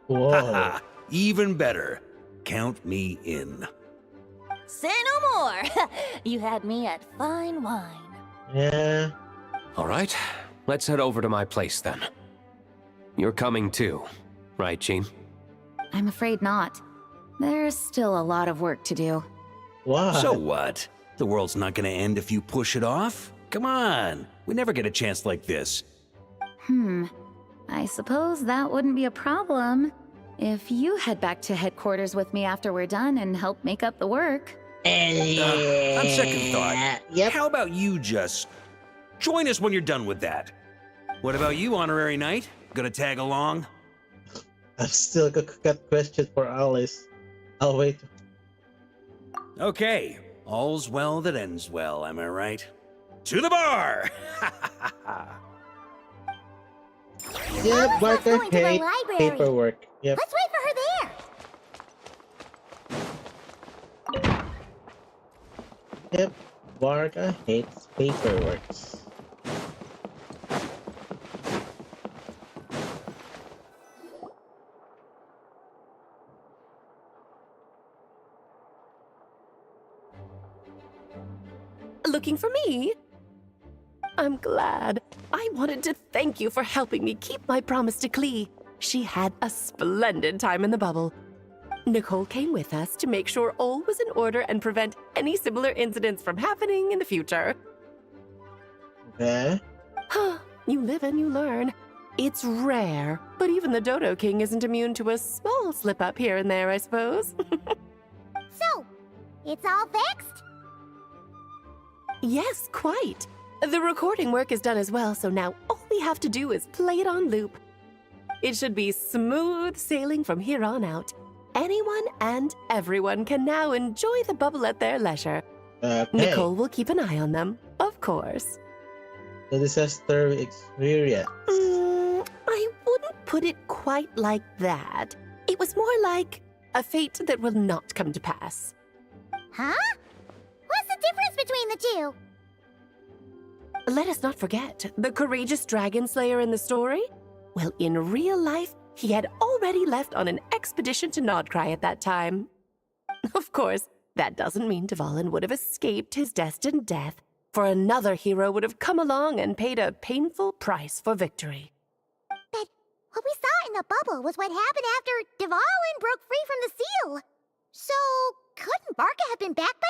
Whoa. Even better. Count me in. Say no more! You had me at fine wine. Yeah. All right, let's head over to my place then. You're coming too, right, Jean? I'm afraid not. There's still a lot of work to do. Wow. So what? The world's not gonna end if you push it off? Come on, we never get a chance like this. I suppose that wouldn't be a problem if you head back to headquarters with me after we're done and help make up the work. On second thought, Yep. how about you just join us when you're done with that? What about you, Honorary Knight? Gonna tag along? I've still got questions for Alice. I'll wait. Okay, all's well that ends well, am I right? To the bar! Yep, Alice was Barker going to the hate library. paperwork. Yep. Let's wait for her there. Yep. Barker hates paperwork. looking for me? I'm glad. I wanted to thank you for helping me keep my promise to Klee. She had a splendid time in the bubble. Nicole came with us to make sure all was in order and prevent any similar incidents from happening in the future. Okay. You live and you learn. It's rare, but even the Dodo King isn't immune to a small slip-up here and there, I suppose. So, it's all fixed? Yes, quite. The recording work is done as well, so now all we have to do is play it on loop. It should be smooth sailing from here on out. Anyone and everyone can now enjoy the bubble at their leisure. Okay. Nicole will keep an eye on them, of course. The disaster experience. I wouldn't put it quite like that. It was more like a fate that will not come to pass. Huh? What's the difference between the two? Let us not forget the courageous dragon slayer in the story. Well, in real life, he had already left on an expedition to Nodcry at that time. Of course, that doesn't mean Dvalin would have escaped his destined death, for another hero would have come along and paid a painful price for victory. But what we saw in the bubble was what happened after Dvalin broke free from the seal. So, couldn't Barca have been back by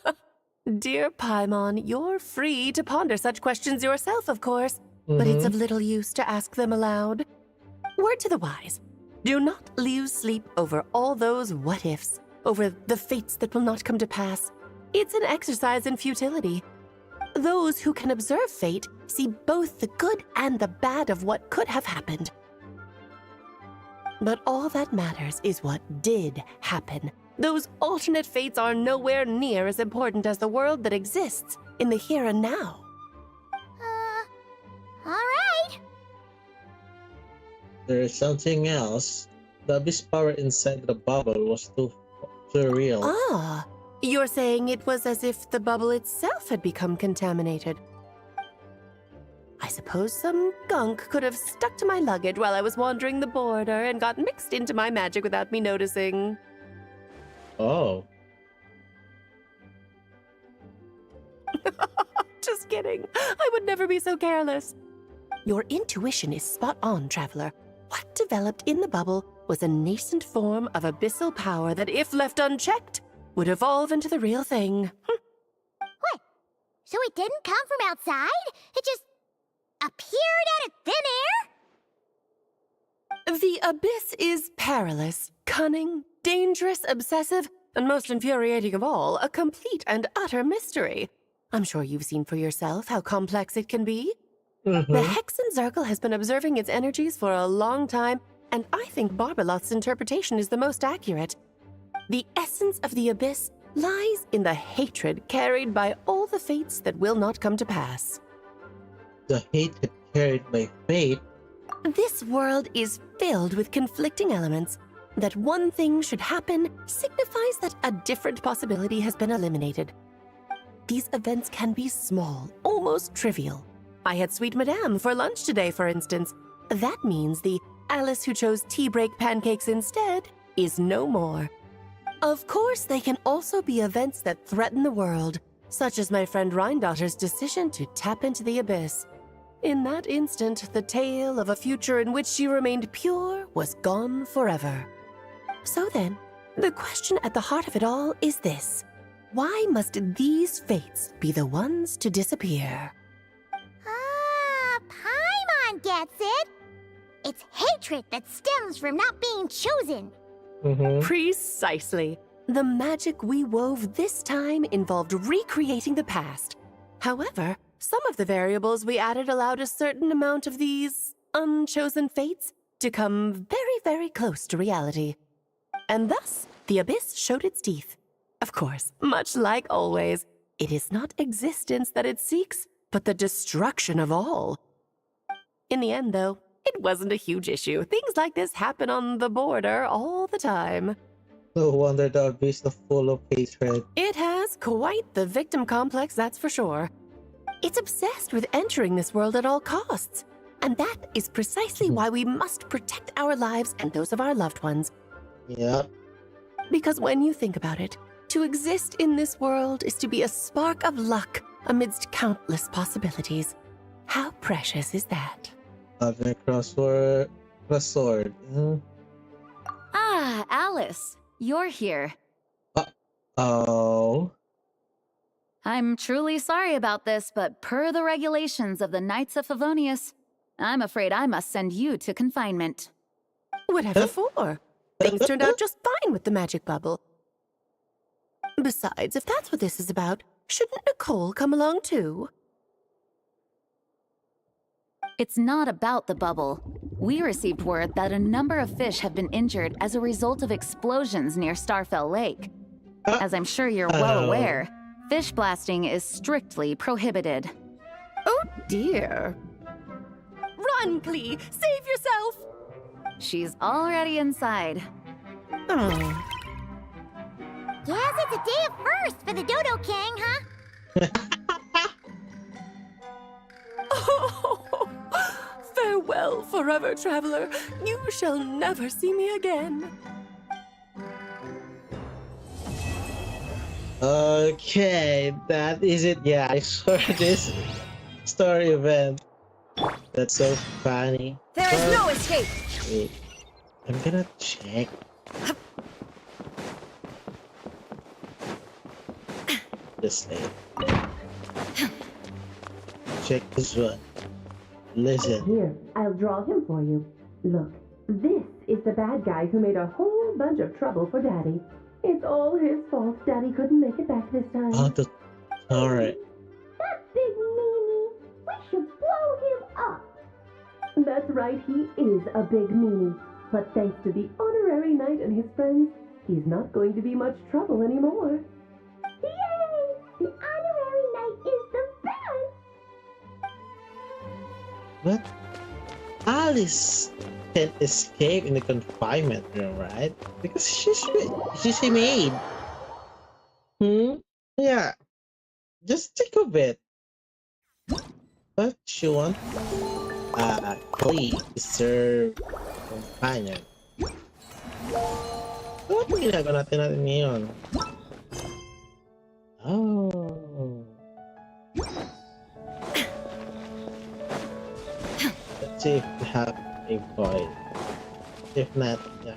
then? Dear Paimon, you're free to ponder such questions yourself, of course, but it's of little use to ask them aloud. Word to the wise, do not lose sleep over all those what-ifs, over the fates that will not come to pass. It's an exercise in futility. Those who can observe fate see both the good and the bad of what could have happened. But all that matters is what did happen. Those alternate fates are nowhere near as important as the world that exists in the here and now. Alright. There is something else. The abyss power inside the bubble was too real. Ah, you're saying it was as if the bubble itself had become contaminated. I suppose some gunk could have stuck to my luggage while I was wandering the border and got mixed into my magic without me noticing. Oh. Just kidding. I would never be so careless. Your intuition is spot on, Traveler. What developed in the bubble was a nascent form of abyssal power that, if left unchecked, would evolve into the real thing. What? So it didn't come from outside? It just appeared out of thin air? The abyss is perilous, cunning, dangerous, obsessive, and most infuriating of all, a complete and utter mystery. I'm sure you've seen for yourself how complex it can be. The Hexen Circle has been observing its energies for a long time, and I think Barbalot's interpretation is the most accurate. The essence of the abyss lies in the hatred carried by all the fates that will not come to pass. The hatred carried by fate? This world is filled with conflicting elements. That one thing should happen signifies that a different possibility has been eliminated. These events can be small, almost trivial. I had Sweet Madame for lunch today, for instance. That means the Alice who chose tea break pancakes instead is no more. Of course, they can also be events that threaten the world, such as my friend Rhindotter's decision to tap into the abyss. In that instant, the tale of a future in which she remained pure was gone forever. So then, the question at the heart of it all is this. Why must these fates be the ones to disappear? Paimon gets it. It's hatred that stems from not being chosen. Precisely. The magic we wove this time involved recreating the past. However, some of the variables we added allowed a certain amount of these unchosen fates to come very, very close to reality. And thus, the abyss showed its teeth. Of course, much like always, it is not existence that it seeks, but the destruction of all. In the end, though, it wasn't a huge issue. Things like this happen on the border all the time. No wonder the abyss is full of hatred. It has quite the victim complex, that's for sure. It's obsessed with entering this world at all costs. And that is precisely why we must protect our lives and those of our loved ones. Yep. Because when you think about it, To exist in this world is to be a spark of luck amidst countless possibilities. How precious is that? Having a crossword. Ah, Alice, you're here. Oh. I'm truly sorry about this, but per the regulations of the Knights of Favonius, I'm afraid I must send you to confinement. Whatever for? Things turned out just fine with the magic bubble. Besides, if that's what this is about, shouldn't Nicole come along too? It's not about the bubble. We received word that a number of fish have been injured as a result of explosions near Starfell Lake. As I'm sure you're well aware, fish blasting is strictly prohibited. Oh dear. Run, Klee! Save yourself! She's already inside. Oh. Guess it's a day of first for the Dodo King, huh? Oh, farewell, forever traveler. You shall never see me again. Okay, that is it. Yeah, I saw this story event. That's so funny. There is no escape. Wait, I'm gonna check. This thing. Check this one. Listen. Here, I'll draw him for you. Look, this is the bad guy who made a whole bunch of trouble for Daddy. It's all his fault Daddy couldn't make it back this time. Alright. That big meanie! We should blow him up! That's right, he is a big meanie. But thanks to the honorary knight and his friends, he's not going to be much trouble anymore. Yay! The honorary knight is the best! What? Alice can escape in the confinement room, right? Because she's a maid. Yeah. Just think of it. But she wants Klee to serve companion. What ginagawa natin ngayon? Oh. Let's see if we have a boy. If not, yeah.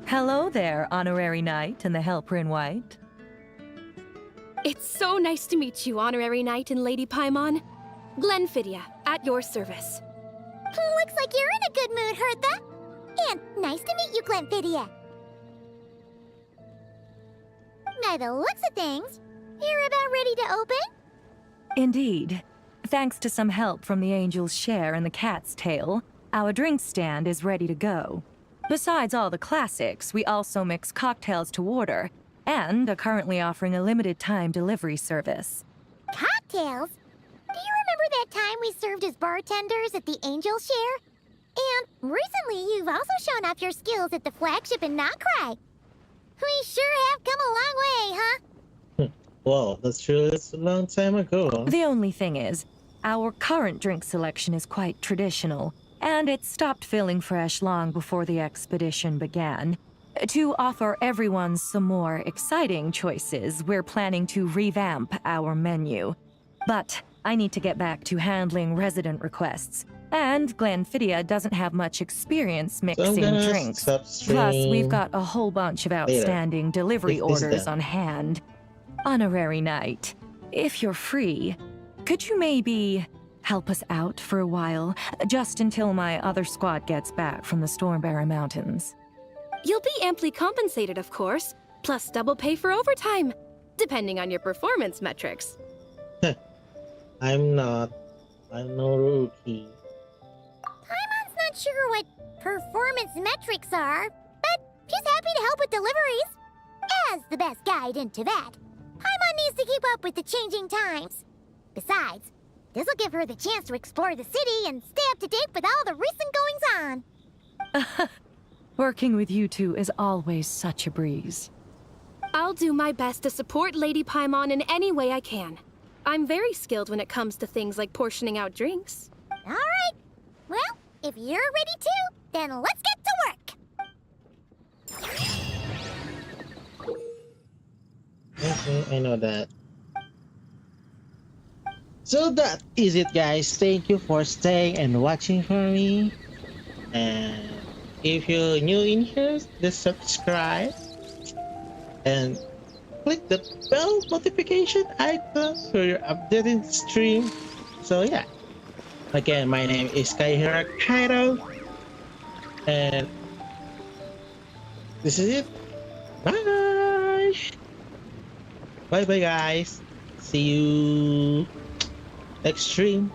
Hello there, Honorary Knight and the Helper in White. It's so nice to meet you, Honorary Knight and Lady Paimon. Glenfidia, at your service. Looks like you're in a good mood, Hertha. And nice to meet you, Glenfidia. By the looks of things, you're about ready to open? Indeed. Thanks to some help from the Angel's Share and the Cat's Tail, our drink stand is ready to go. Besides all the classics, we also mix cocktails to order, and are currently offering a limited-time delivery service. Cocktails? Do you remember that time we served as bartenders at the Angel Share? And recently, you've also shown off your skills at the flagship in Nocrai. We sure have come a long way, huh? Well, that's true. That's a long time ago. The only thing is, our current drink selection is quite traditional, and it stopped feeling fresh long before the expedition began. To offer everyone some more exciting choices, we're planning to revamp our menu. But I need to get back to handling resident requests, and Glenfidia doesn't have much experience mixing drinks. Plus, we've got a whole bunch of outstanding delivery orders on hand. Honorary Knight, if you're free, could you maybe help us out for a while, just until my other squad gets back from the Stormbearer Mountains? You'll be amply compensated, of course, plus double pay for overtime, depending on your performance metrics. I'm no rookie. Paimon's not sure what performance metrics are, but she's happy to help with deliveries. As the best guide into that, Paimon needs to keep up with the changing times. Besides, this'll give her the chance to explore the city and stay up to date with all the recent goings-on. Working with you two is always such a breeze. I'll do my best to support Lady Paimon in any way I can. I'm very skilled when it comes to things like portioning out drinks. All right. Well, if you're ready to, then let's get to work. I know that. So that is it, guys. Thank you for staying and watching for me. And if you're new in here, just subscribe and click the bell notification icon for your updated stream. So yeah. Again, my name is Kaihira Kairo. And this is it. Bye. Bye bye, guys. See you next stream.